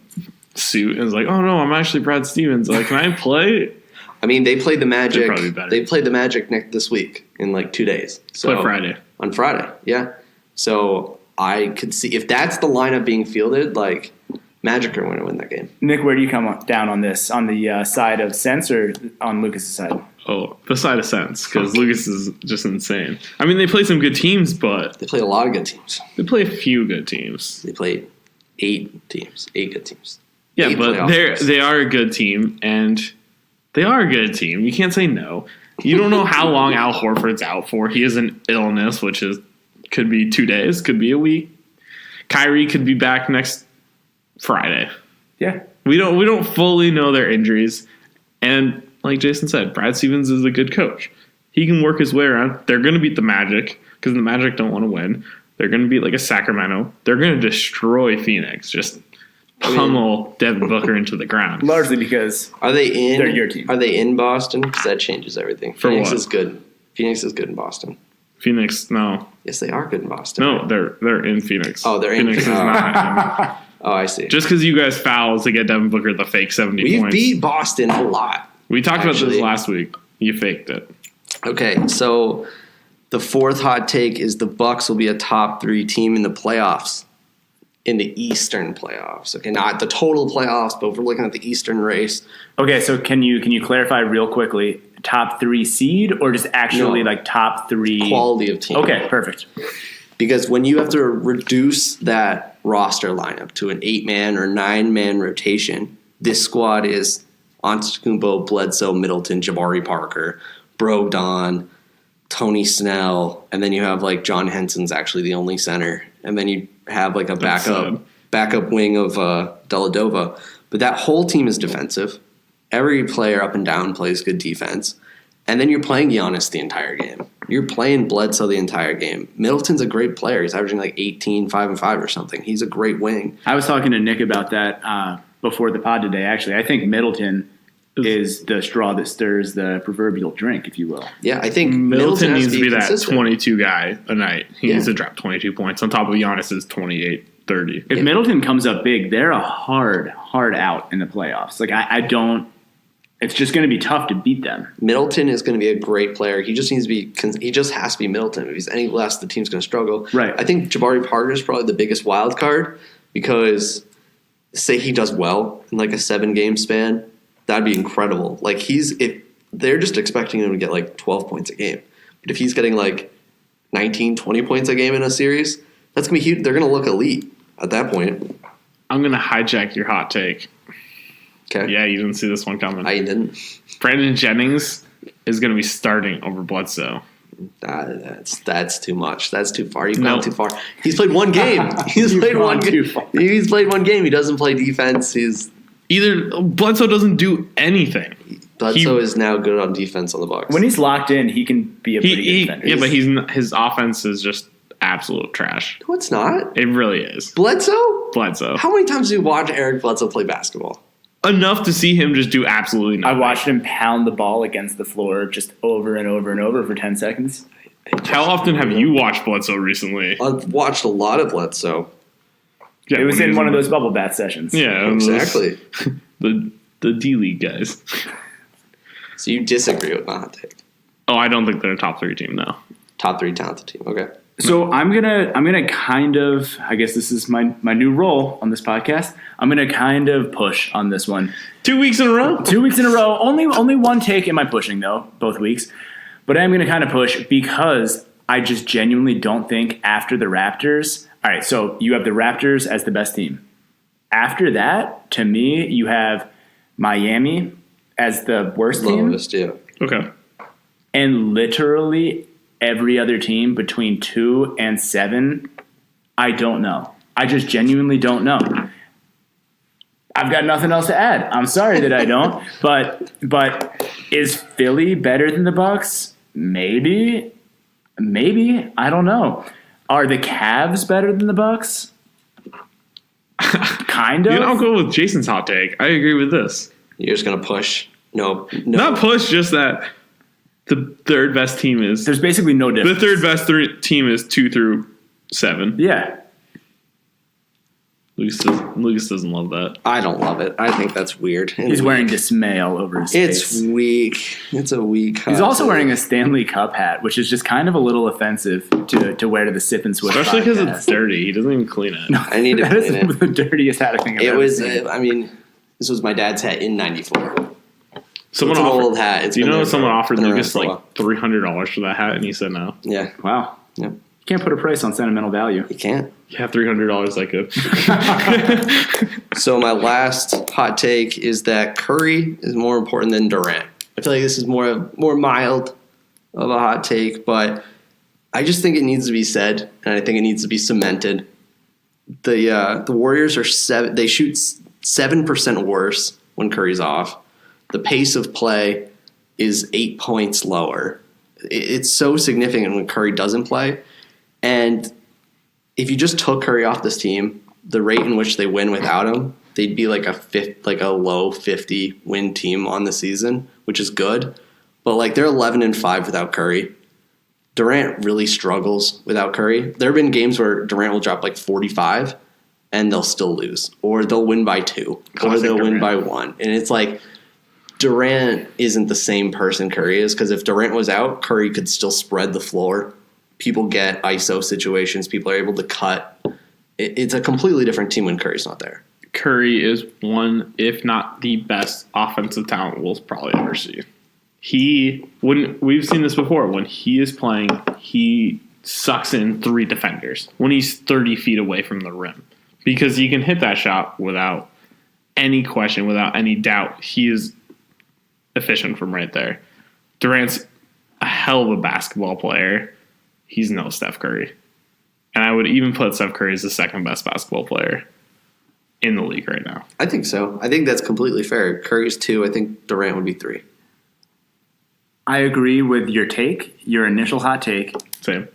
suit and is like, oh no, I'm actually Brad Stevens. Like, can I play? I mean, they played the Magic. They played the Magic this week in like 2 days. So play Friday. On Friday, yeah. So I could see if that's the lineup being fielded, like Magic are going to win that game. Nick, where do you come down on this? On the side of sense or on Lucas's side? Oh, the side of sense, because Lucas is just insane. I mean, they play some good teams, but they play a lot of good teams. They play a few good teams. They play 8 teams, 8 good teams. Yeah, but they are a good team, and they are a good team. You can't say no. You don't know how long Al Horford's out for. He has an illness, which could be 2 days, could be a week. Kyrie could be back next Friday. Yeah. We don't fully know their injuries. And like Jason said, Brad Stevens is a good coach. He can work his way around. They're going to beat the Magic because the Magic don't want to win. They're going to beat like a Sacramento. They're going to destroy Phoenix. Just pummel Devin Booker into the ground. Largely because they're your team. Are they in Boston? Because that changes everything. Phoenix is good. Phoenix is good in Boston. Phoenix, no. Yes, they are good in Boston. No, they're in Phoenix. Oh, they're Phoenix. in Phoenix. Is not. Oh, I see. Just because you guys fouled to get Devin Booker the fake 70 points. We beat Boston a lot. We talked about this last week. You faked it. Okay, so the 4th hot take is the Bucks will be a top 3 team in the playoffs. In the Eastern playoffs. Okay, not the total playoffs, but we're looking at the Eastern race. Okay, so can you clarify real quickly, top 3 seed or just actually like top 3 quality of team? Okay, perfect. Because when you have to reduce that roster lineup to an 8-man or 9-man rotation, this squad is Antetokounmpo, Bledsoe, Middleton, Jabari Parker, Brogdon, Tony Snell, and then you have like John Henson's actually the only center, and then you have like a backup wing of Deladova. But that whole team is defensive. Every player up and down plays good defense. And then you're playing Giannis the entire game. You're playing Bledsoe the entire game. Middleton's a great player. He's averaging like 18, 5 and 5 or something. He's a great wing. I was talking to Nick about that before the pod today, actually. I think Middleton is the straw that stirs the proverbial drink, if you will. Yeah, I think Middleton needs to be that 22 guy a night. He needs to drop 22 points on top of Giannis's 28, 30. If Middleton comes up big, they're a hard out in the playoffs. Like, I don't – it's just going to be tough to beat them. Middleton is going to be a great player. He just needs to be – he just has to be Middleton. If he's any less, the team's going to struggle. Right. I think Jabari Parker is probably the biggest wild card because say he does well in like a 7-game span – that'd be incredible. Like if they're just expecting him to get like 12 points a game. But if he's getting like 19, 20 points a game in a series, that's going to be huge. They're going to look elite at that point. I'm going to hijack your hot take. Okay. Yeah, you didn't see this one coming. I didn't. Brandon Jennings is going to be starting over Bledsoe. That's too much. That's too far. You've gone too far. He's played one game. He's played one game. He's played one game. He doesn't play defense. Bledsoe doesn't do anything. Bledsoe is now good on defense on the Bucks. When he's locked in, he can be a pretty good defender. Yeah, but his offense is just absolute trash. No, it's not. It really is. Bledsoe? How many times do you watch Eric Bledsoe play basketball? Enough to see him just do absolutely nothing. I watched him pound the ball against the floor just over and over and over for 10 seconds. How often have you watched Bledsoe recently? I've watched a lot of Bledsoe. Yeah, it was in one of those bubble bath sessions. Yeah, exactly. The D-League guys. So you disagree with my hot take? Oh, I don't think they're a top 3 team now. Top 3 talented team. Okay. So I'm gonna kind of, I guess this is my new role on this podcast. I'm gonna kind of push on this one. 2 weeks in a row. 2 weeks in a row. Only one take in my pushing though, both weeks. But I am gonna kind of push because I just genuinely don't think after the Raptors. All right, so you have the Raptors as the best team. After that, to me, you have Miami as the worst team. Lowest, yeah. Okay. And literally every other team between 2 and 7, I don't know. I just genuinely don't know. I've got nothing else to add. I'm sorry that I don't. But is Philly better than the Bucks? Maybe. I don't know. Are the Cavs better than the Bucks? Kind of. I'll go with Jason's hot take. I agree with this. You're just gonna push. No. Not push, just that the third best team is. There's basically no difference. The third best team is 2 through 7. Yeah. Lucas doesn't love that. I don't love it. I think that's weird. He's wearing dismay all over his face. It's weak. It's a weak hot He's also take. wearing a Stanley Cup hat, which is just kind of a little offensive to wear to the Sip and Swish Especially because podcast. it's dirty. He doesn't even clean it. No, I need to that clean is it. the dirtiest hat I think I've It ever was. seen. This was my dad's hat in '94. Someone It's an offered, old hat. It's do you been know there someone for- offered been around Lucas for a like while. $300 for that hat, and he said no? Yeah. Wow. Yep. You can't put a price on sentimental value. You can't. Yeah, $300 I could. So my last hot take is that Curry is more important than Durant. I feel like this is more mild of a hot take, but I just think it needs to be said, and I think it needs to be cemented. The Warriors are they shoot 7% worse when Curry's off. The pace of play is 8 points lower. It's so significant when Curry doesn't play, and if you just took Curry off this team, the rate in which they win without him, they'd be like a low 50 win team on the season, which is good. But they're 11-5 without Curry. Durant really struggles without Curry. There have been games where Durant will drop 45 and they'll still lose, or they'll win by 2, or they'll win by 1. And it's Durant isn't the same person Curry is, because if Durant was out, Curry could still spread the floor. People get ISO situations. People are able to cut. It's a completely different team when Curry's not there. Curry is one, if not the best offensive talent we'll probably ever see. We've seen this before. When he is playing, he sucks in 3 defenders when he's 30 feet away from the rim, because he can hit that shot without any question, without any doubt. He is efficient from right there. Durant's a hell of a basketball player. He's no Steph Curry. And I would even put Steph Curry as the second best basketball player in the league right now. I think so. I think that's completely fair. Curry's 2. I think Durant would be 3. I agree with your take, your initial hot take. Same.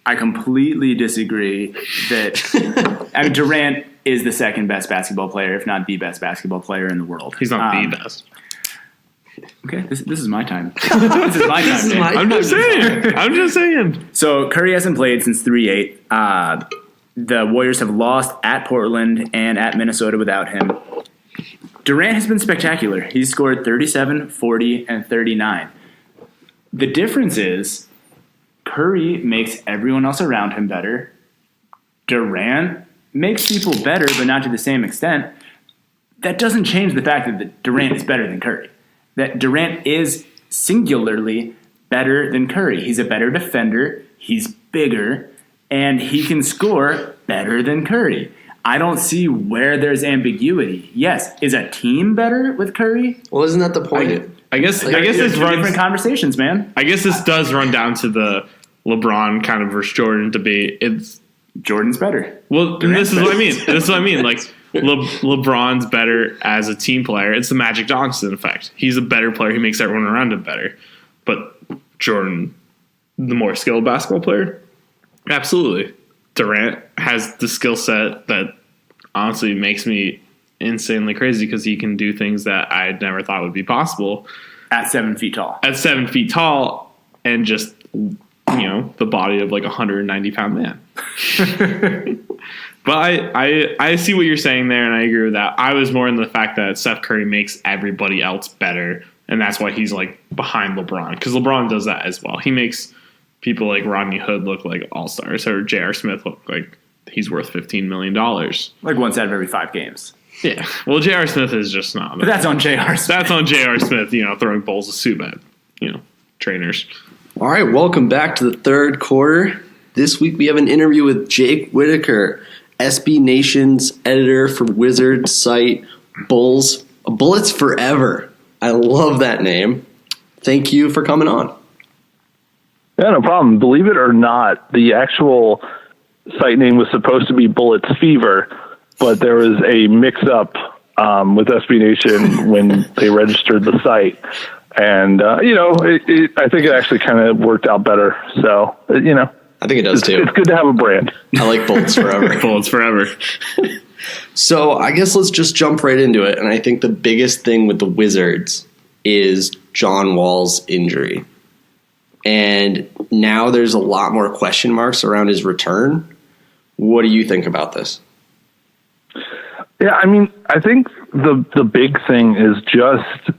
I completely disagree that Durant is the second best basketball player, if not the best basketball player in the world. He's not the best. Okay, this is my time. This is my time, Nick. I'm just saying. So Curry hasn't played since 3-8. The Warriors have lost at Portland and at Minnesota without him. Durant has been spectacular. He's scored 37, 40, and 39. The difference is Curry makes everyone else around him better. Durant makes people better, but not to the same extent. That doesn't change the fact that Durant is better than Curry. That Durant is singularly better than Curry. He's a better defender, he's bigger, and he can score better than Curry. I don't see where there's ambiguity. Yes, is a team better with Curry? Well, isn't that the point? I guess this There's runs different conversations, man. I guess this does run down to the LeBron kind of versus Jordan debate. It's Jordan's better. well, Durant's this is what I better. mean. This is what I mean. LeBron's better as a team player. It's the Magic Johnson effect. He's a better player. He makes everyone around him better. But Jordan, the more skilled basketball player, absolutely. Durant has the skill set that honestly makes me insanely crazy because he can do things that I never thought would be possible. At 7 feet tall. At 7 feet tall and just, the body of like a 190-pound man. But I see what you're saying there, and I agree with that. I was more in the fact that Steph Curry makes everybody else better, and that's why he's like behind LeBron. Because LeBron does that as well. He makes people like Rodney Hood look like all-stars, or J.R. Smith look like he's worth $15 million. Like once out of every 5 games. Yeah. Well, J.R. Smith is just not. But that's on J.R. Smith. That's on J.R. Smith, throwing bowls of soup at, trainers. All right, welcome back to the third quarter. This week we have an interview with Jake Whitacre, SB Nation's editor for Wizards site Bullets Forever. I love that name. Thank you for coming on. Yeah, no problem. Believe it or not, the actual site name was supposed to be Bullets Fever, but there was a mix-up with SB Nation when they registered the site. And, I think it actually kind of worked out better. So, I think it does too. It's good to have a brand. I like Bullets Forever. Bullets Forever. So I guess let's just jump right into it. And I think the biggest thing with the Wizards is John Wall's injury. And now there's a lot more question marks around his return. What do you think about this? Yeah, I think the big thing is just,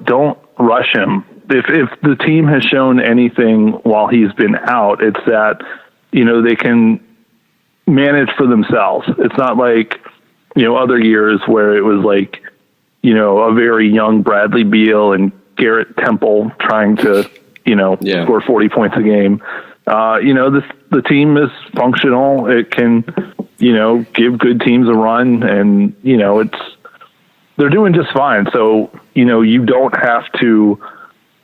don't rush him. If the team has shown anything while he's been out, it's that, they can manage for themselves. It's not like, other years where it was like, a very young Bradley Beal and Garrett Temple trying to, score 40 points a game. The team is functional. It can, give good teams a run, and, they're doing just fine. So, you don't have to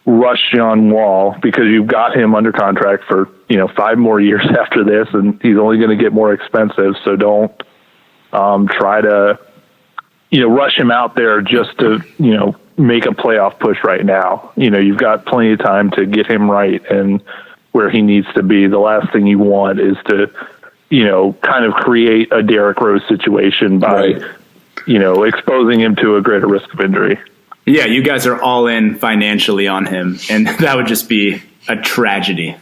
rush John Wall because you've got him under contract for, 5 more years after this, and he's only going to get more expensive. So don't try to, rush him out there just to, make a playoff push right now. You've got plenty of time to get him right and where he needs to be. The last thing you want is to, kind of create a Derrick Rose situation by, exposing him to a greater risk of injury. Yeah, you guys are all in financially on him, and that would just be a tragedy.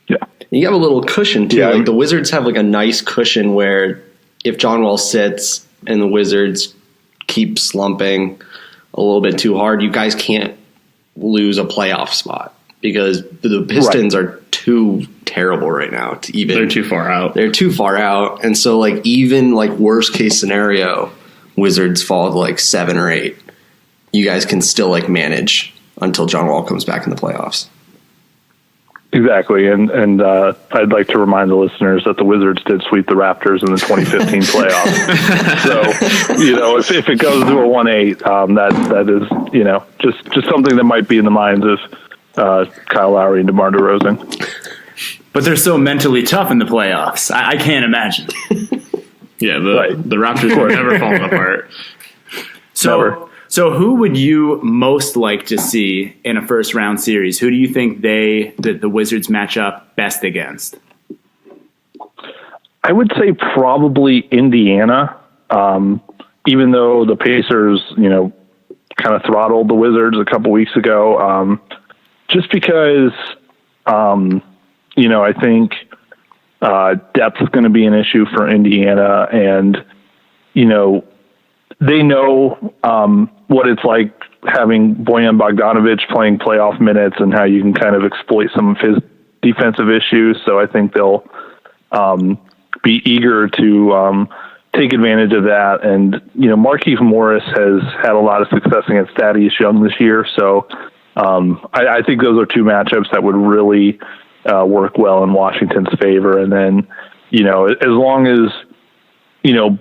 Yeah. You have a little cushion, too. Yeah. Like the Wizards have like a nice cushion where if John Wall sits and the Wizards keep slumping a little bit too hard, you guys can't lose a playoff spot because the Pistons are too terrible right now to even. They're too far out. They're too far out. And so like even like worst case scenario, Wizards fall to like 7 or 8. You guys can still like manage until John Wall comes back in the playoffs. Exactly, and I'd like to remind the listeners that the Wizards did sweep the Raptors in the 2015 playoffs. So, if it goes to a 1-8, that is, just something that might be in the minds of Kyle Lowry and DeMar DeRozan. But they're so mentally tough in the playoffs. I can't imagine. Yeah, the Raptors are never falling apart. So who would you most like to see in a first round series? Who do you think the Wizards match up best against? I would say probably Indiana, even though the Pacers, kind of throttled the Wizards a couple weeks ago, just because, I think depth is going to be an issue for Indiana, and, they know what it's like having Bojan Bogdanovic playing playoff minutes and how you can kind of exploit some of his defensive issues. So I think they'll be eager to take advantage of that. And, Markieff Morris has had a lot of success against Thaddeus Young this year. So I think those are two matchups that would really work well in Washington's favor. And then, as long as,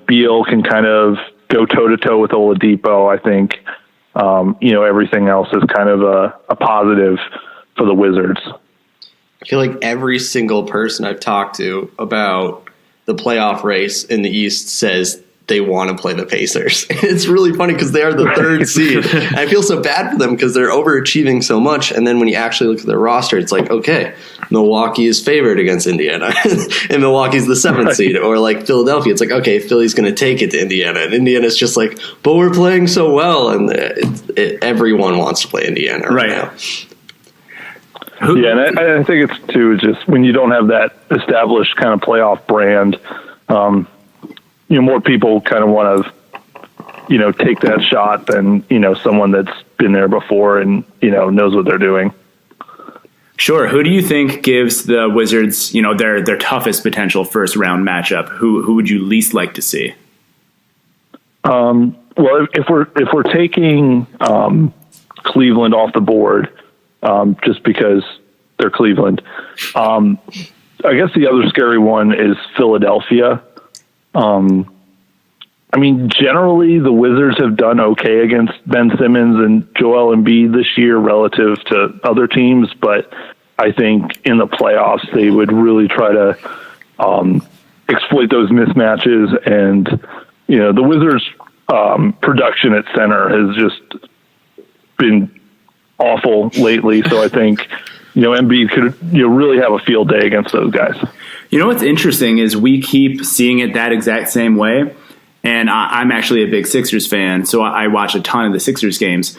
Beal can kind of go toe-to-toe with Oladipo, I think, everything else is kind of a positive for the Wizards. I feel like every single person I've talked to about the playoff race in the East says they want to play the Pacers. It's really funny because they are the third seed. And I feel so bad for them because they're overachieving so much. And then when you actually look at their roster, it's like, okay, Milwaukee is favored against Indiana and Milwaukee's the seventh seed. Or like Philadelphia, it's like, okay, Philly's going to take it to Indiana. And Indiana's just like, but we're playing so well. And everyone wants to play Indiana right now. Yeah, and I think it's too just when you don't have that established kind of playoff brand, more people kind of want to, take that shot than, someone that's been there before and, knows what they're doing. Sure. Who do you think gives the Wizards, their toughest potential first round matchup? Who would you least like to see? Well, if we're taking Cleveland off the board, just because they're Cleveland, I guess the other scary one is Philadelphia. Generally the Wizards have done okay against Ben Simmons and Joel Embiid this year relative to other teams, but I think in the playoffs they would really try to exploit those mismatches. And the Wizards' production at center has just been awful lately, so I think Embiid could really have a field day against those guys. What's interesting is we keep seeing it that exact same way. And I'm actually a big Sixers fan, so I watch a ton of the Sixers games.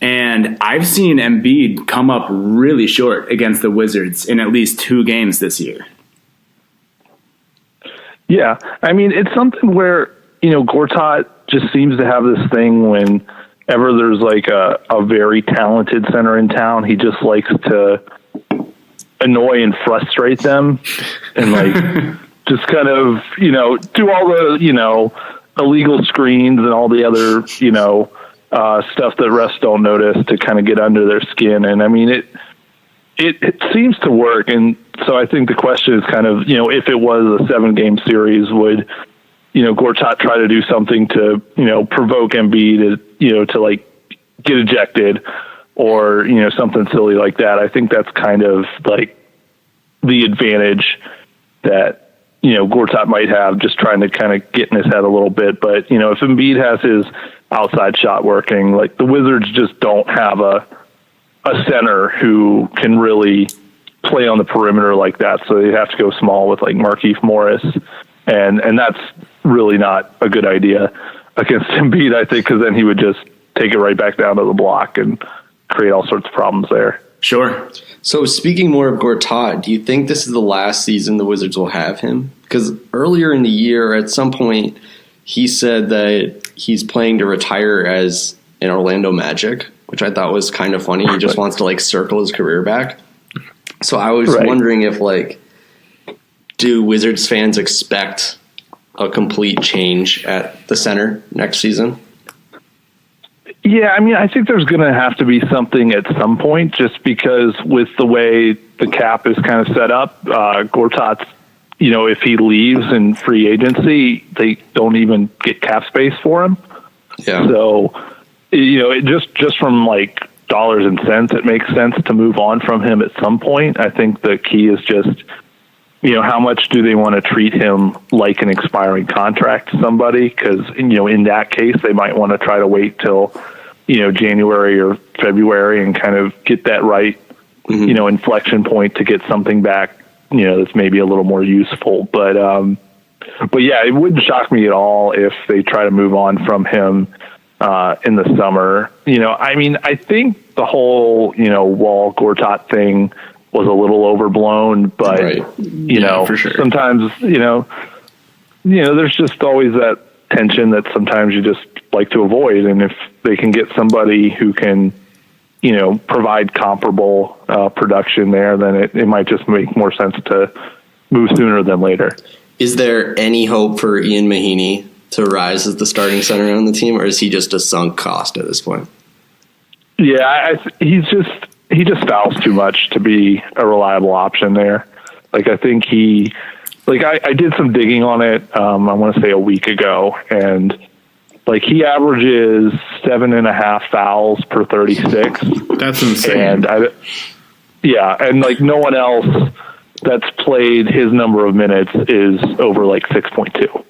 And I've seen Embiid come up really short against the Wizards in at least 2 games this year. Yeah, it's something where, Gortat just seems to have this thing whenever there's like a very talented center in town, he just likes to annoy and frustrate them and just kind of, do all the, illegal screens and all the other, stuff that refs don't notice to kind of get under their skin. And it seems to work. And so I think the question is kind of, if it was a 7-game series, would, Gortat try to do something to, provoke Embiid to get ejected or, something silly like that. I think that's kind of the advantage that, Gortat might have, just trying to kind of get in his head a little bit. But, if Embiid has his outside shot working, the Wizards just don't have a center who can really play on the perimeter like that. So they have to go small with Markieff Morris. And that's really not a good idea against Embiid, I think, because then he would just take it right back down to the block and create all sorts of problems there. Sure. So speaking more of Gortat, do you think this is the last season the Wizards will have him? Because earlier in the year, at some point, he said that he's planning to retire as an Orlando Magic, which I thought was kind of funny. He just wants to circle his career back. So I was wondering if do Wizards fans expect a complete change at the center next season? Yeah, I think there's going to have to be something at some point, just because with the way the cap is kind of set up, Gortat's, if he leaves in free agency, they don't even get cap space for him. Yeah. So, it just from dollars and cents, it makes sense to move on from him at some point. I think the key is just, how much do they want to treat him like an expiring contract to somebody? Because, in that case, they might want to try to wait till, January or February and kind of get that right, inflection point to get something back, that's maybe a little more useful. But yeah, it wouldn't shock me at all if they try to move on from him in the summer. I think the whole, Wall Gortat thing was a little overblown, but for sure. Sometimes, there's just always that tension that sometimes you just like to avoid. And if they can get somebody who can, provide comparable production there, then it might just make more sense to move sooner than later. Is there any hope for Ian Mahinmi to rise as the starting center on the team, or is he just a sunk cost at this point? Yeah, he just fouls too much to be a reliable option there. I think I did some digging on it, I want to say a week ago, and he averages 7.5 fouls per 36. That's insane. And no one else that's played his number of minutes is over like 6.2.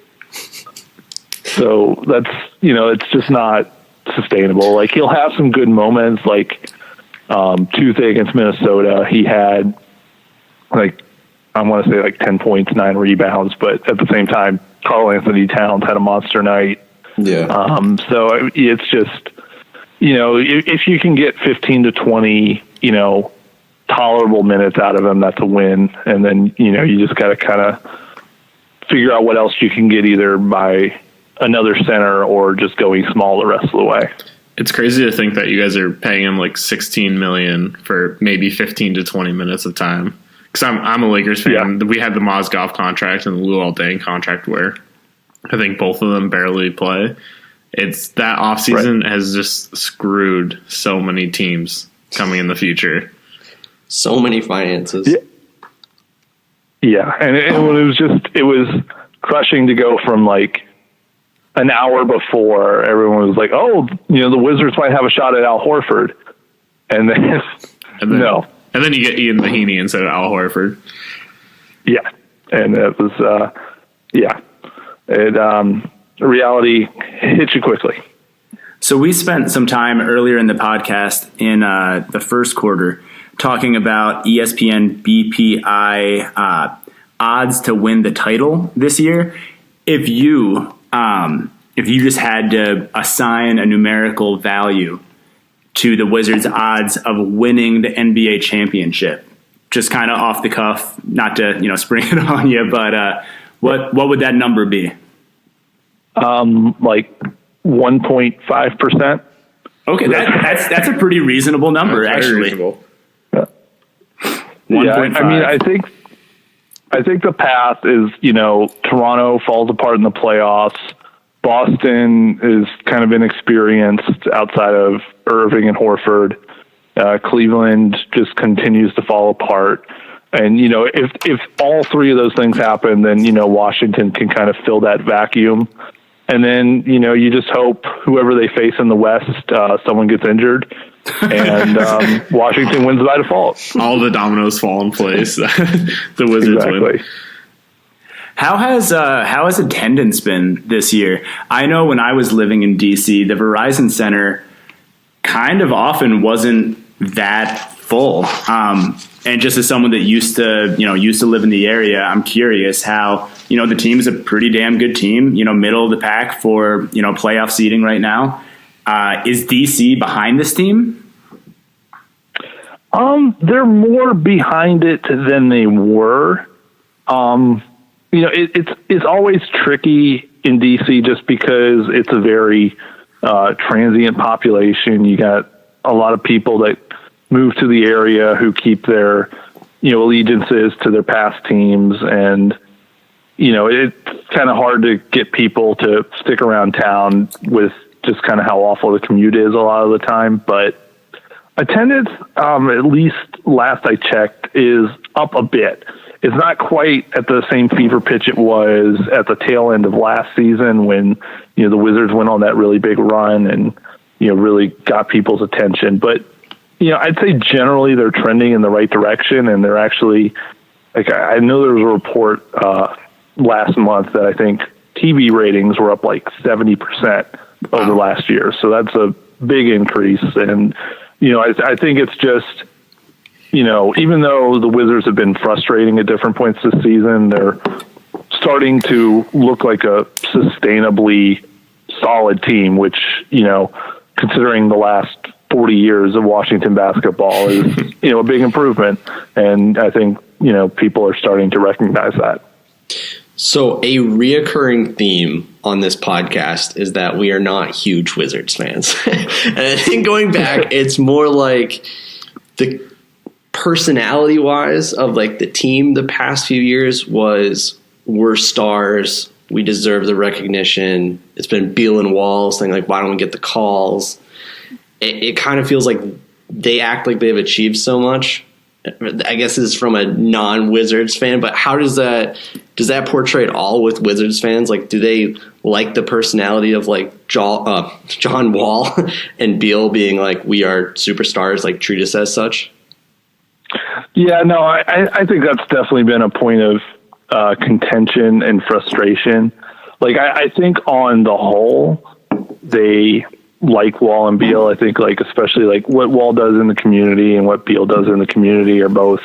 So that's, it's just not sustainable. Like, he'll have some good moments, like Tuesday against Minnesota, he had like, I want to say like 10 points, 9 rebounds, but at the same time, Karl Anthony Towns had a monster night. Yeah. So it's just, if you can get 15 to 20, tolerable minutes out of him, that's a win. And then, you just got to kind of figure out what else you can get either by another center or just going small the rest of the way. It's crazy to think that you guys are paying him like $16 million for maybe 15 to 20 minutes of time. Because I'm a Lakers fan. Yeah. We had the Mozgov contract and the Luol Deng contract where I think both of them barely play. It's that offseason has just screwed so many teams coming in the future. So many finances. Yeah. And it was crushing to go from like an hour before everyone was like, oh, the Wizards might have a shot at Al Horford. And then no. And then you get Ian Mahinmi instead of Al Horford. Yeah. And it was, reality hits you quickly. So we spent some time earlier in the podcast in the first quarter talking about ESPN BPI odds to win the title this year. If you just had to assign a numerical value to the Wizards' odds of winning the NBA championship, just kind of off the cuff, not to spring it on you, but what would that number be? Like 1.5%. Okay, that's a pretty reasonable number, actually. Reasonable. Yeah, I think the path is, Toronto falls apart in the playoffs. Boston is kind of inexperienced outside of Irving and Horford. Cleveland just continues to fall apart. And, if all three of those things happen, then, Washington can kind of fill that vacuum. And then, you just hope whoever they face in the West, someone gets injured and Washington wins by default. All the dominoes fall in place. The Wizards win. How has attendance been this year? I know when I was living in DC, the Verizon Center kind of often wasn't that full. And just as someone that used to live in the area, I'm curious how, the team's a pretty damn good team, middle of the pack for, playoff seeding right now. Is DC behind this team? They're more behind it than they were. It's always tricky in DC just because it's a very transient population. You got a lot of people that move to the area who keep their, allegiances to their past teams. And, it's kind of hard to get people to stick around town with just kind of how awful the commute is a lot of the time. But attendance, at least last I checked, is up a bit. It's not quite at the same fever pitch it was at the tail end of last season when, the Wizards went on that really big run and, really got people's attention. But, I'd say generally they're trending in the right direction, and they're actually, like, I know there was a report last month that I think TV ratings were up like 70% over last year. So that's a big increase. And, I think it's just, even though the Wizards have been frustrating at different points this season, they're starting to look like a sustainably solid team, which, considering the last 40 years of Washington basketball is, a big improvement. And I think, people are starting to recognize that. So a reoccurring theme on this podcast is that we are not huge Wizards fans. And I think going back, it's more like the personality wise of like the team the past few years we're stars. We deserve the recognition. It's been Beal and Wall saying like, why don't we get the calls? It kind of feels like they act like they've achieved so much. I guess this is from a non-Wizards fan, but how does that portray at all with Wizards fans? Like, do they like the personality of like John Wall and Beal being like, we are superstars, like treat us as such? Yeah, no, I think that's definitely been a point of contention and frustration. Like, I think on the whole, they like Wall and Beal. I think, like, especially like what Wall does in the community and what Beal does in the community are both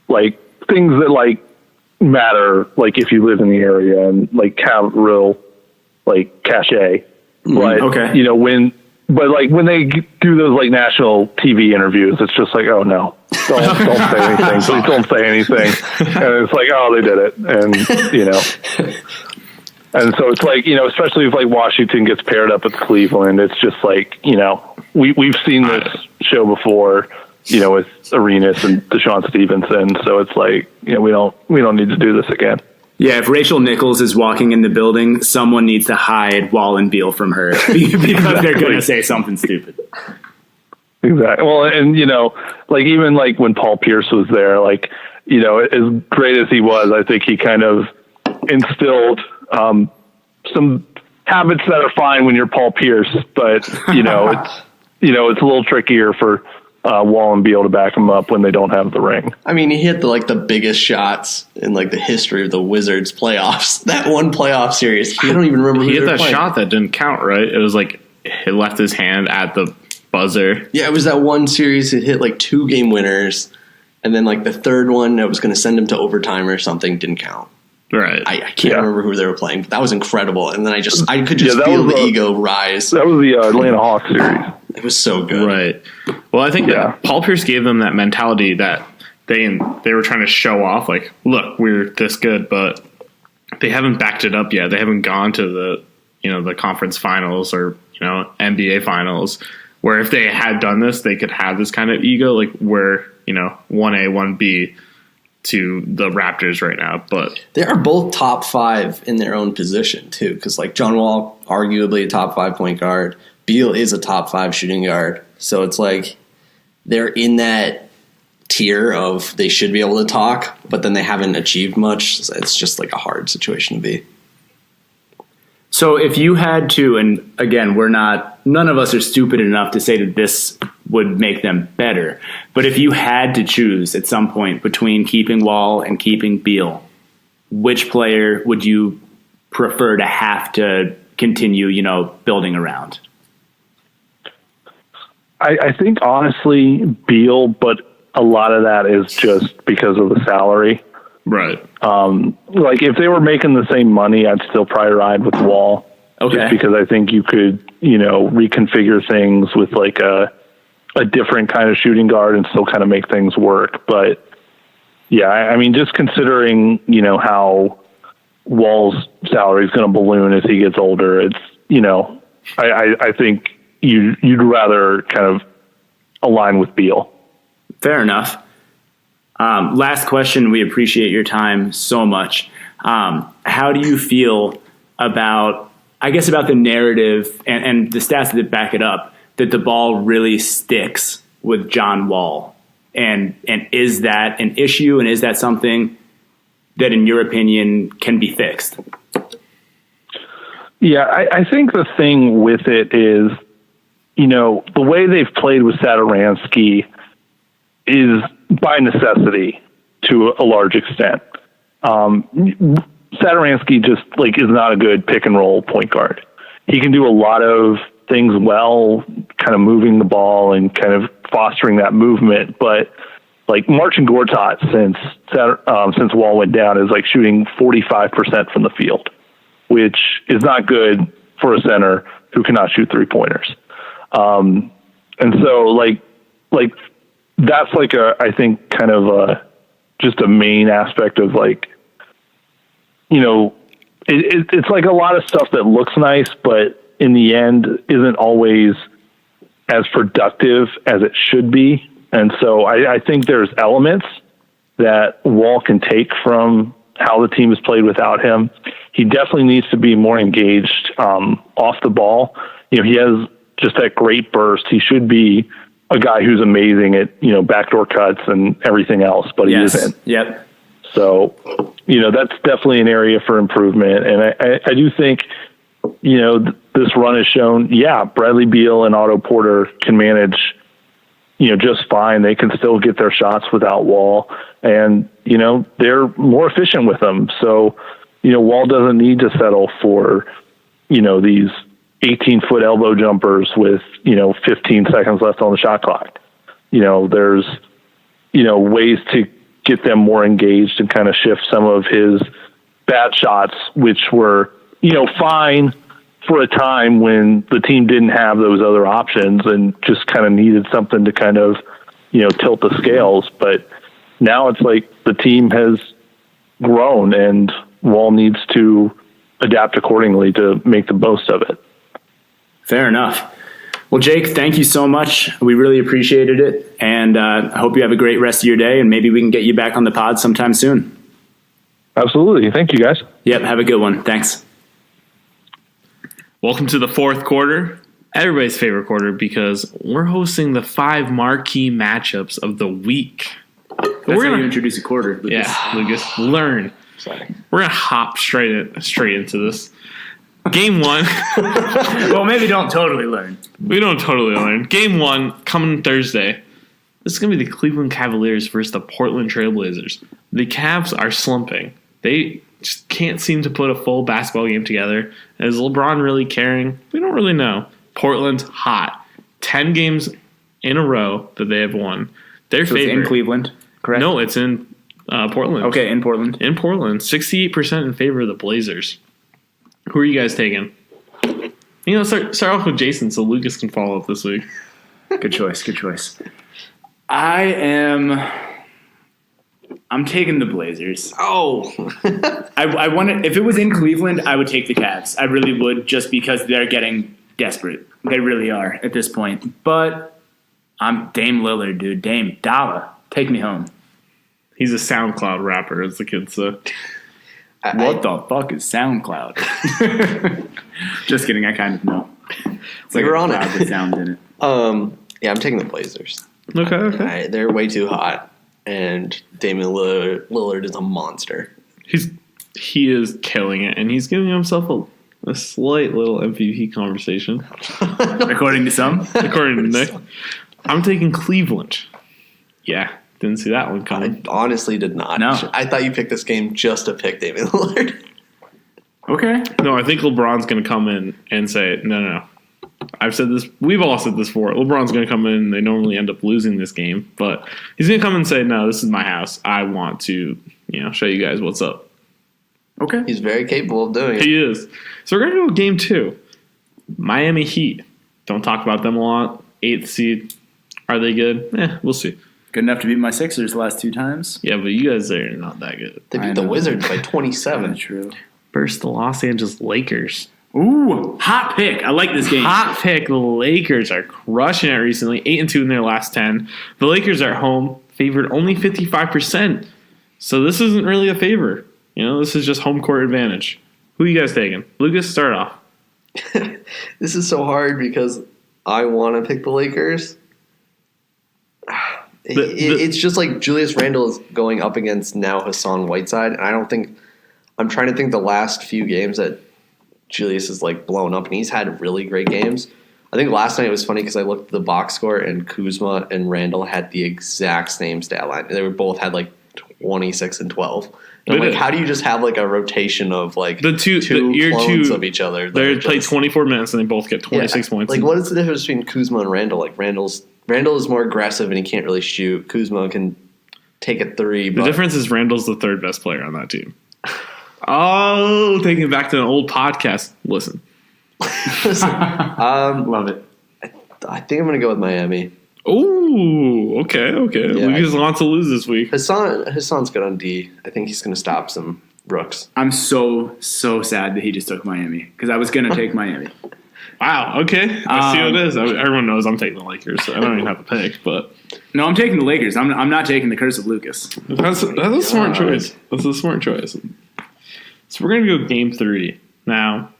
like things that like matter. Like if you live in the area and like have real like cachet. But Okay. you know when they do those like national TV interviews, it's just like, oh no, don't say anything. Please don't say anything. And it's like, oh, they did it, and you know. And so it's like, you know, especially if like Washington gets paired up with Cleveland, it's just like, you know, we've seen this show before, you know, with Arenas and Deshaun Stevenson. So it's like, you know, we don't need to do this again. Yeah, if Rachel Nichols is walking in the building, someone needs to hide Wall and Beal from her because they're going to say something stupid. Exactly. Well, and you know, like even like when Paul Pierce was there, like, you know, as great as he was, I think he kind of instilled some habits that are fine when you're Paul Pierce, but you know, it's a little trickier for Wall and Beal to back him up when they don't have the ring. I mean, he hit the biggest shots in like the history of the Wizards playoffs. That one playoff series, I don't even remember. He hit that shot that didn't count, right? It was like he left his hand at the buzzer. Yeah, it was that one series. It hit like 2 game winners, and then like the third one that was going to send him to overtime or something didn't count. Right. I can't remember who they were playing, but that was incredible. And then I could just feel the ego rise. That was the Atlanta Hawks series. It was so good. Right. Well, I think that Paul Pierce gave them that mentality that they were trying to show off, like, look, we're this good, but they haven't backed it up yet. They haven't gone to the conference finals or, NBA finals, where if they had done this, they could have this kind of ego, like we're, 1A, 1B to the Raptors right now. But they are both top 5 in their own position too, because like John Wall, arguably a top 5 point guard. Beal is a top 5 shooting guard. So it's like they're in that tier of they should be able to talk, but then they haven't achieved much. So it's just like a hard situation to be. So if you had to, and again, none of us are stupid enough to say that this would make them better, but if you had to choose at some point between keeping Wall and keeping Beal, which player would you prefer to have to continue, building around? I think honestly Beal, but a lot of that is just because of the salary. Right. Like if they were making the same money, I'd still probably ride with Wall. Okay. Just because I think you could, reconfigure things with like a different kind of shooting guard and still kind of make things work. But yeah, I mean, just considering, how Wall's salary is going to balloon as he gets older, it's, I think you'd rather kind of align with Beal. Fair enough. Last question. We appreciate your time so much. How do you feel about the narrative and the stats that back it up, that the ball really sticks with John Wall? And is that an issue? And is that something that, in your opinion, can be fixed? Yeah, I think the thing with it is, the way they've played with Satoransky is by necessity to a large extent. Satoransky just is not a good pick and roll point guard. He can do a lot of things well, kind of moving the ball and kind of fostering that movement. But Marcin Gortat, since Wall went down, is shooting 45% from the field, which is not good for a center who cannot shoot 3-pointers. And so that's I think kind of just a main aspect of it's like a lot of stuff that looks nice, but in the end isn't always as productive as it should be. And so I think there's elements that Wall can take from how the team has played without him. He definitely needs to be more engaged off the ball. He has just that great burst. He should be a guy who's amazing at, backdoor cuts and everything else, but he isn't. Yep. So, that's definitely an area for improvement. And I do think, this run has shown, Bradley Beal and Otto Porter can manage just fine. They can still get their shots without Wall, and they're more efficient with them. So Wall doesn't need to settle for these 18-foot elbow jumpers with 15 seconds left on the shot clock. There's ways to get them more engaged and kind of shift some of his bad shots, which were fine for a time when the team didn't have those other options and just kind of needed something to kind of tilt the scales. But now it's like the team has grown and Wall needs to adapt accordingly to make the most of it. Fair enough. Well, Jake, thank you so much. We really appreciated it, and I hope you have a great rest of your day, and maybe we can get you back on the pod sometime soon. Absolutely. Thank you, guys. Yep, have a good one. Thanks. Welcome to the fourth quarter, everybody's favorite quarter, because we're hosting the 5 marquee matchups of the week. That's how you introduce a quarter, Lucas. Yeah, Lucas, learn. Sorry. We're going to hop straight into this. Game 1. Well, maybe don't totally learn. We don't totally learn. Game 1 coming Thursday. This is going to be the Cleveland Cavaliers versus the Portland Trailblazers. The Cavs are slumping. They just can't seem to put a full basketball game together. Is LeBron really caring? We don't really know. Portland's hot. 10 games in a row that they have won. Their So favorite. it's in Cleveland, correct? No, it's in Portland. Okay, in Portland. In Portland. 68% in favor of the Blazers. Who are you guys taking? Start off with Jason so Lucas can follow up this week. Good choice. I'm taking the Blazers. Oh. I wanted, if it was in Cleveland, I would take the Cavs. I really would, just because they're getting desperate. They really are at this point. But I'm Dame Lillard, dude. Dame Dollar. Take me home. He's a SoundCloud rapper, as the kids say. What the fuck is SoundCloud? Just kidding. I kind of know. It's like We're a on cloud it. with sound in it. Yeah, I'm taking the Blazers. Okay. They're way too hot, and Damian Lillard is a monster. He is killing it, and he's giving himself a slight little MVP conversation. According to some. According to Nick. I'm taking Cleveland. Yeah, didn't see that one I coming. honestly did not. No. I thought you picked this game just to pick Damian Lillard. Okay. No, I think LeBron's going to come in and say, no. I've said this. We've all said this before. LeBron's going to come in. They normally end up losing this game, but he's going to come and say, no, this is my house. I want to, show you guys what's up. Okay. He's very capable of doing it. He is. So we're going to go game 2. Miami Heat. Don't talk about them a lot. 8th seed. Are they good? We'll see. Good enough to beat my Sixers the last 2 times. Yeah, but you guys are not that good. They beat the Wizards by 27. True. Versus the Los Angeles Lakers. Ooh, hot pick. I like this game. Hot pick. The Lakers are crushing it recently. 8-2 in their last 10. The Lakers are home, favored only 55%. So this isn't really a favor. This is just home court advantage. Who are you guys taking? Lucas, start off. This is so hard because I want to pick the Lakers. It's just like Julius Randle is going up against now Hassan Whiteside, and I'm trying to think the last few games that Julius is like blown up, and he's had really great games. I think last night it was funny because I looked at the box score, and Kuzma and Randle had the exact same stat line. They were both had like 26 and 12. And I'm like, how do you just have like a rotation of like two clones of each other? They play 24 minutes and they both get 26 points. Like, what is the difference between Kuzma and Randle? Like, Randle is more aggressive and he can't really shoot. Kuzma can take a 3. The difference is Randle's the 3rd best player on that team. Oh, taking it back to an old podcast. Listen. Love it. I think I'm going to go with Miami. Oh, okay. Yeah, Lucas wants to lose this week. Hassan's good on D. I think he's going to stop some rooks. I'm so sad that he just took Miami because I was going to take Miami. Wow, okay. I see what it is. Everyone knows I'm taking the Lakers, so I don't even have to pick. But No, I'm taking the Lakers. I'm not taking the curse of Lucas. That's a smart choice. That's a smart choice. So we're going to go game 3. Now,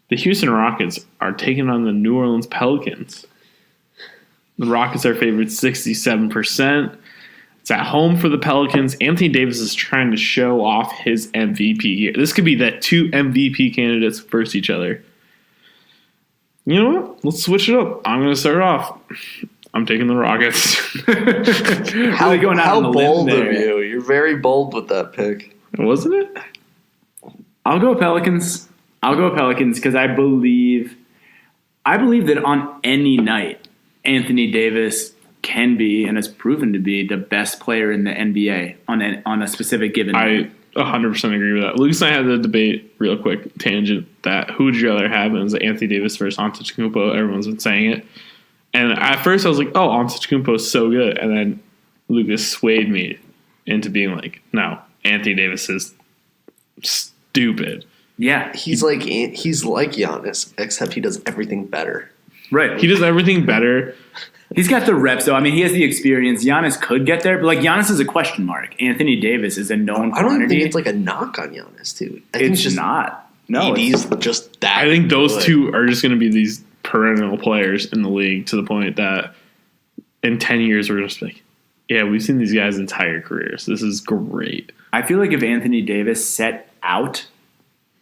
the Houston Rockets are taking on the New Orleans Pelicans. The Rockets are favored 67%. It's at home for the Pelicans. Anthony Davis is trying to show off his MVP year. This could be that 2 MVP candidates versus each other. You know what? Let's switch it up. I'm going to start off. I'm taking the Rockets. How bold of you. You're very bold with that pick. Wasn't it? I'll go Pelicans because I believe that on any night, Anthony Davis can be and has proven to be the best player in the NBA on a specific given night. I 100% agree with that. Lucas and I had the debate, real quick tangent, that who would you rather have? And it was Anthony Davis versus Antetokounmpo. Everyone's been saying it. And at first I was like, oh, Antetokounmpo is so good. And then Lucas swayed me into being like, no, Anthony Davis is stupid. Yeah. He's like Giannis, except he does everything better. Right. He does everything better. He's got the reps, though. I mean, he has the experience. Giannis could get there, but like Giannis is a question mark. Anthony Davis is a known quantity. I don't think it's like a knock on Giannis, too. I think it's just not. No, he's just that. I think those two are just going to be these perennial players in the league to the point that in 10 years we're just like, yeah, we've seen these guys' entire careers. This is great. I feel like if Anthony Davis set out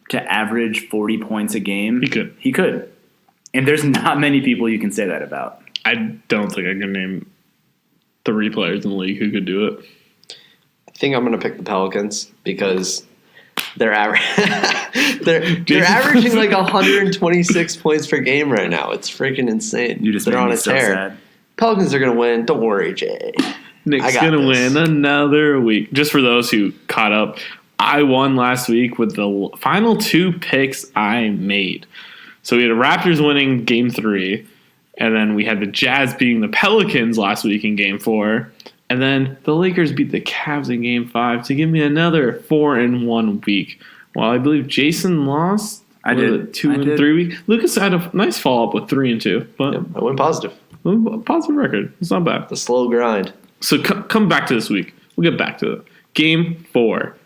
to average 40 points a game, he could. And there's not many people you can say that about. I don't think I can name 3 players in the league who could do it. I think I'm going to pick the Pelicans because they're they're averaging like 126 points per game right now. It's freaking insane. They're on a tear. Sad. Pelicans are going to win. Don't worry, Jay. Nick's going to win another week. Just for those who caught up, I won last week with the final 2 picks I made. So we had the Raptors winning Game 3. And then we had the Jazz beating the Pelicans last week in Game 4. And then the Lakers beat the Cavs in Game 5 to give me another 4-1 week. While I believe Jason lost. I did. 2 and 3 week. Lucas had a nice follow-up with 3-2. But yep, I went positive. Positive record. It's not bad. The slow grind. So come back to this week. We'll get back to it. Game 4.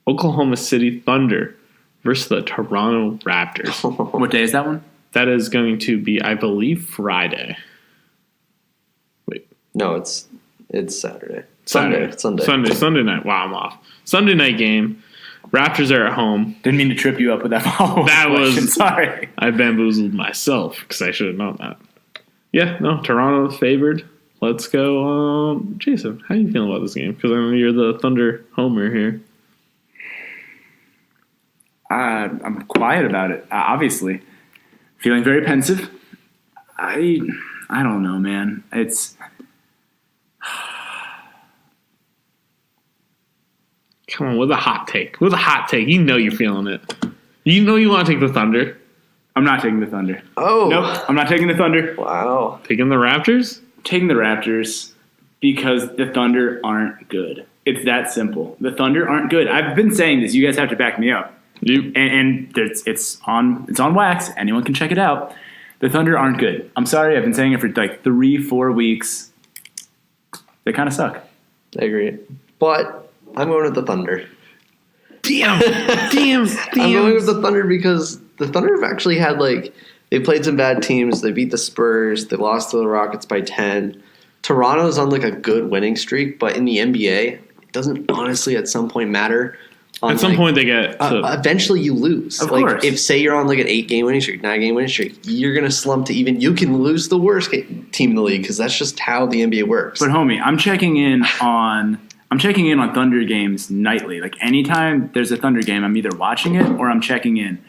Oklahoma City Thunder versus the Toronto Raptors. What day is that one? That is going to be, I believe, Friday. Wait. No, it's Saturday. Sunday night. Wow, I'm off. Sunday night game. Raptors are at home. Didn't mean to trip you up with that follow-up question. Sorry. I bamboozled myself because I should have known that. Yeah, no, Toronto's favored. Let's go. Jason, how are you feeling about this game? Because I know you're the Thunder homer here. I'm quiet about it, obviously. Feeling very pensive. I don't know, man. It's come on with a hot take. With a hot take, you know you're feeling it. You know you want to take the Thunder. I'm not taking the Thunder. Oh, nope. I'm not taking the Thunder. Wow. Taking the Raptors? Taking the Raptors because the Thunder aren't good. It's that simple. The Thunder aren't good. I've been saying this. You guys have to back me up. And it's on wax. Anyone can check it out. The Thunder aren't good. I'm sorry. I've been saying it for like 3-4 weeks. They kind of suck. I agree. But I'm going with the Thunder. Damn. I'm going with the Thunder because the Thunder have actually had they played some bad teams. They beat the Spurs. They lost to the Rockets by 10. Toronto's on a good winning streak, but in the NBA, it doesn't honestly at some point matter. At some point, they get eventually you lose. Of course. If say you're on an 8-game winning streak, 9-game winning streak, you're gonna slump to even. You can lose the worst team in the league because that's just how the NBA works. But homie, I'm checking in on Thunder games nightly. Like anytime there's a Thunder game, I'm either watching it or I'm checking in.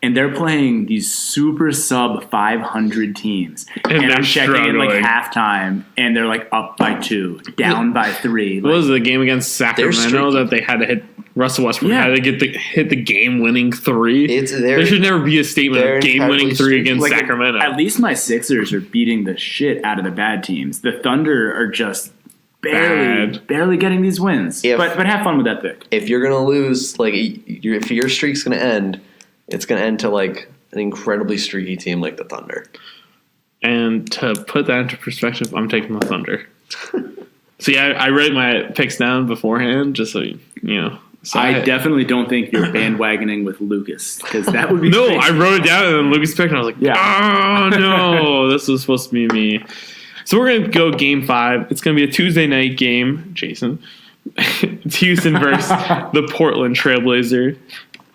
And they're playing these super sub 500 teams. And I'm checking in halftime and they're up by 2, down by 3. What was the game against Sacramento that they had to hit Russell Westbrook had to hit the game-winning 3? There should never be a statement of game-winning 3 against Sacramento. At least my Sixers are beating the shit out of the bad teams. The Thunder are just barely getting these wins. But have fun with that pick. If you're going to lose, if your streak's going to end, it's going to end to an incredibly streaky team like the Thunder. And to put that into perspective, I'm taking the Thunder. See, I wrote my picks down beforehand just so you know. So I definitely don't think you're bandwagoning with Lucas because that would be no. crazy. I wrote it down and then Lucas picked and I was like, oh no, this was supposed to be me. So we're gonna go Game 5. It's gonna be a Tuesday night game, Jason. It's Houston versus the Portland Trailblazer.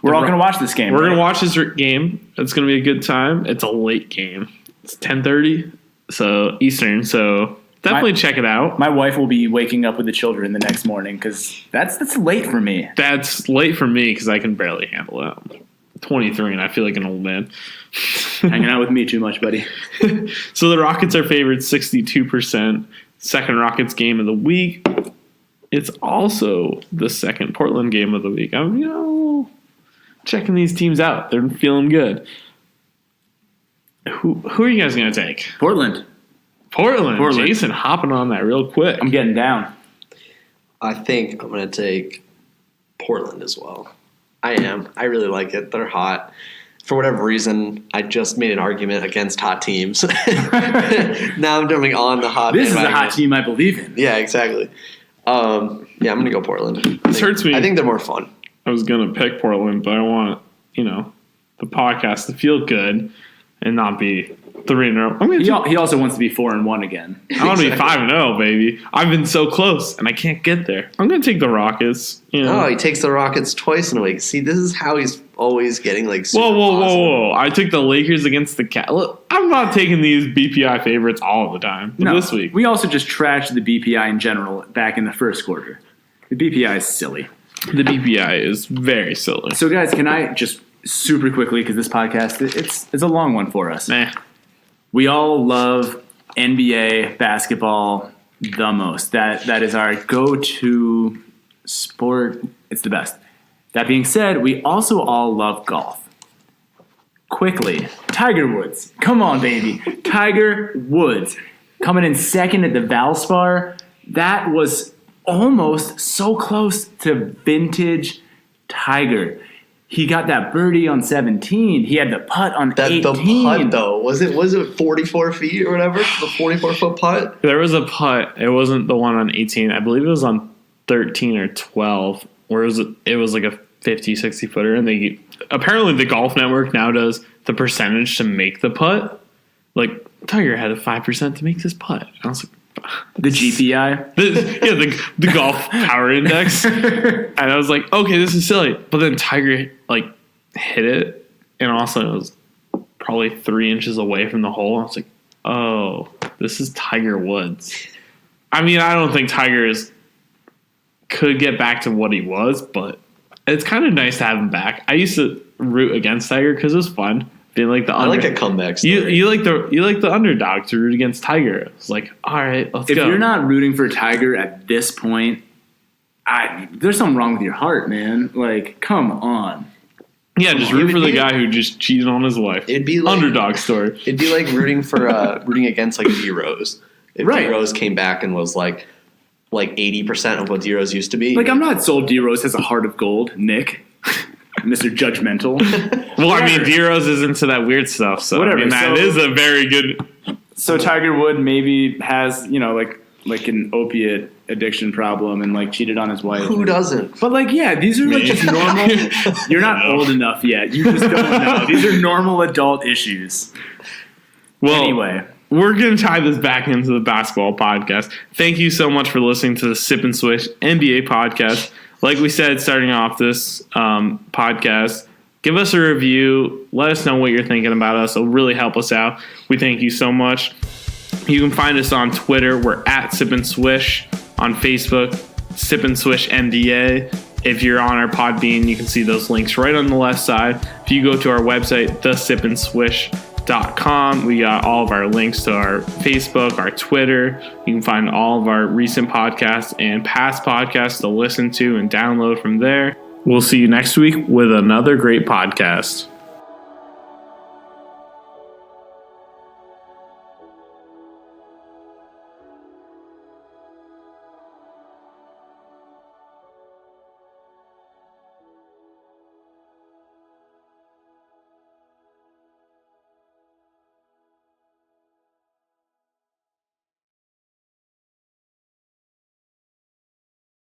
We're all gonna watch this game. We're gonna watch this game. It's gonna be a good time. It's a late game. It's 10:30. So Eastern. So definitely check it out. My wife will be waking up with the children the next morning because that's late for me. That's late for me because I can barely handle it. I'm 23 and I feel like an old man. Hanging out with me too much, buddy. So the Rockets are favored 62%. Second Rockets game of the week. It's also the second Portland game of the week. I'm, checking these teams out. They're feeling good. Who are you guys going to take? Portland. Jason hopping on that real quick. I'm getting down. I think I'm going to take Portland as well. I am. I really like it. They're hot. For whatever reason, I just made an argument against hot teams. Now I'm jumping on the hot. This is a hot team I believe in. Yeah, exactly. I'm going to go Portland. This hurts me. I think they're more fun. I was going to pick Portland, but I want, the podcast to feel good and not be 3-0. He also wants to be 4-1 again. I want to be 5-0, baby. I've been so close, and I can't get there. I'm going to take the Rockets. Oh, he takes the Rockets twice in a week. See, this is how he's always getting super Whoa. I took the Lakers against the Cavs. Look, I'm not taking these BPI favorites all the time. But this week. We also just trashed the BPI in general back in the first quarter. The BPI is silly. The BPI is very silly. So, guys, can I just super quickly, because this podcast, it's a long one for us. We all love NBA basketball the most. That is our go-to sport. It's the best. That being said, we also all love golf. Quickly, Tiger Woods. Come on, baby. Tiger Woods coming in second at the Valspar. That was almost so close to vintage Tiger. He got that birdie on 17. He had the putt on 18. The putt, though, was it 44 feet or whatever? The 44-foot putt? There was a putt. It wasn't the one on 18. I believe it was on 13 or 12, where it was like a 50, 60-footer. And apparently the Golf Network now does the percentage to make the putt. Like, Tiger had a 5% to make this putt. I was like, the GPI? The golf power index. And I was like, okay, this is silly. But then Tiger, hit it, and also it was probably 3 inches away from the hole. I was like, oh, this is Tiger Woods. I mean, I don't think Tiger could get back to what he was, but it's kind of nice to have him back. I used to root against Tiger because it was fun. Being like the I like a comeback story. You like the underdog to root against Tiger. It's like, all right, let's go. If you're not rooting for Tiger at this point, there's something wrong with your heart, man. Like, come on. Yeah, just root for the guy who just cheated on his wife. It'd be like underdog story. It'd be like rooting against D-Rose. If D-Rose came back and was like 80% of what D-Rose used to be. Like, I'm not sold D-Rose has a heart of gold, Nick. Mr. Judgmental. Well, I mean, D-Rose is into that weird stuff, so whatever. I mean, that is a very good. So Tiger Woods maybe has, like an opiate addiction problem and cheated on his wife. Who doesn't? But these are just normal. You're not old enough yet. You just don't know. These are normal adult issues. Well, anyway, we're going to tie this back into the basketball podcast. Thank you so much for listening to the Sip and Swish NBA podcast. Like we said, starting off this podcast, give us a review. Let us know what you're thinking about us. It'll really help us out. We thank you so much. You can find us on Twitter. We're at Sip and Swish. On Facebook, Sip and Swish NBA. If you're on our Podbean, you can see those links right on the left side. If you go to our website, thesipandswish.com, we got all of our links to our Facebook, our Twitter. You can find all of our recent podcasts and past podcasts to listen to and download from there. We'll see you next week with another great podcast.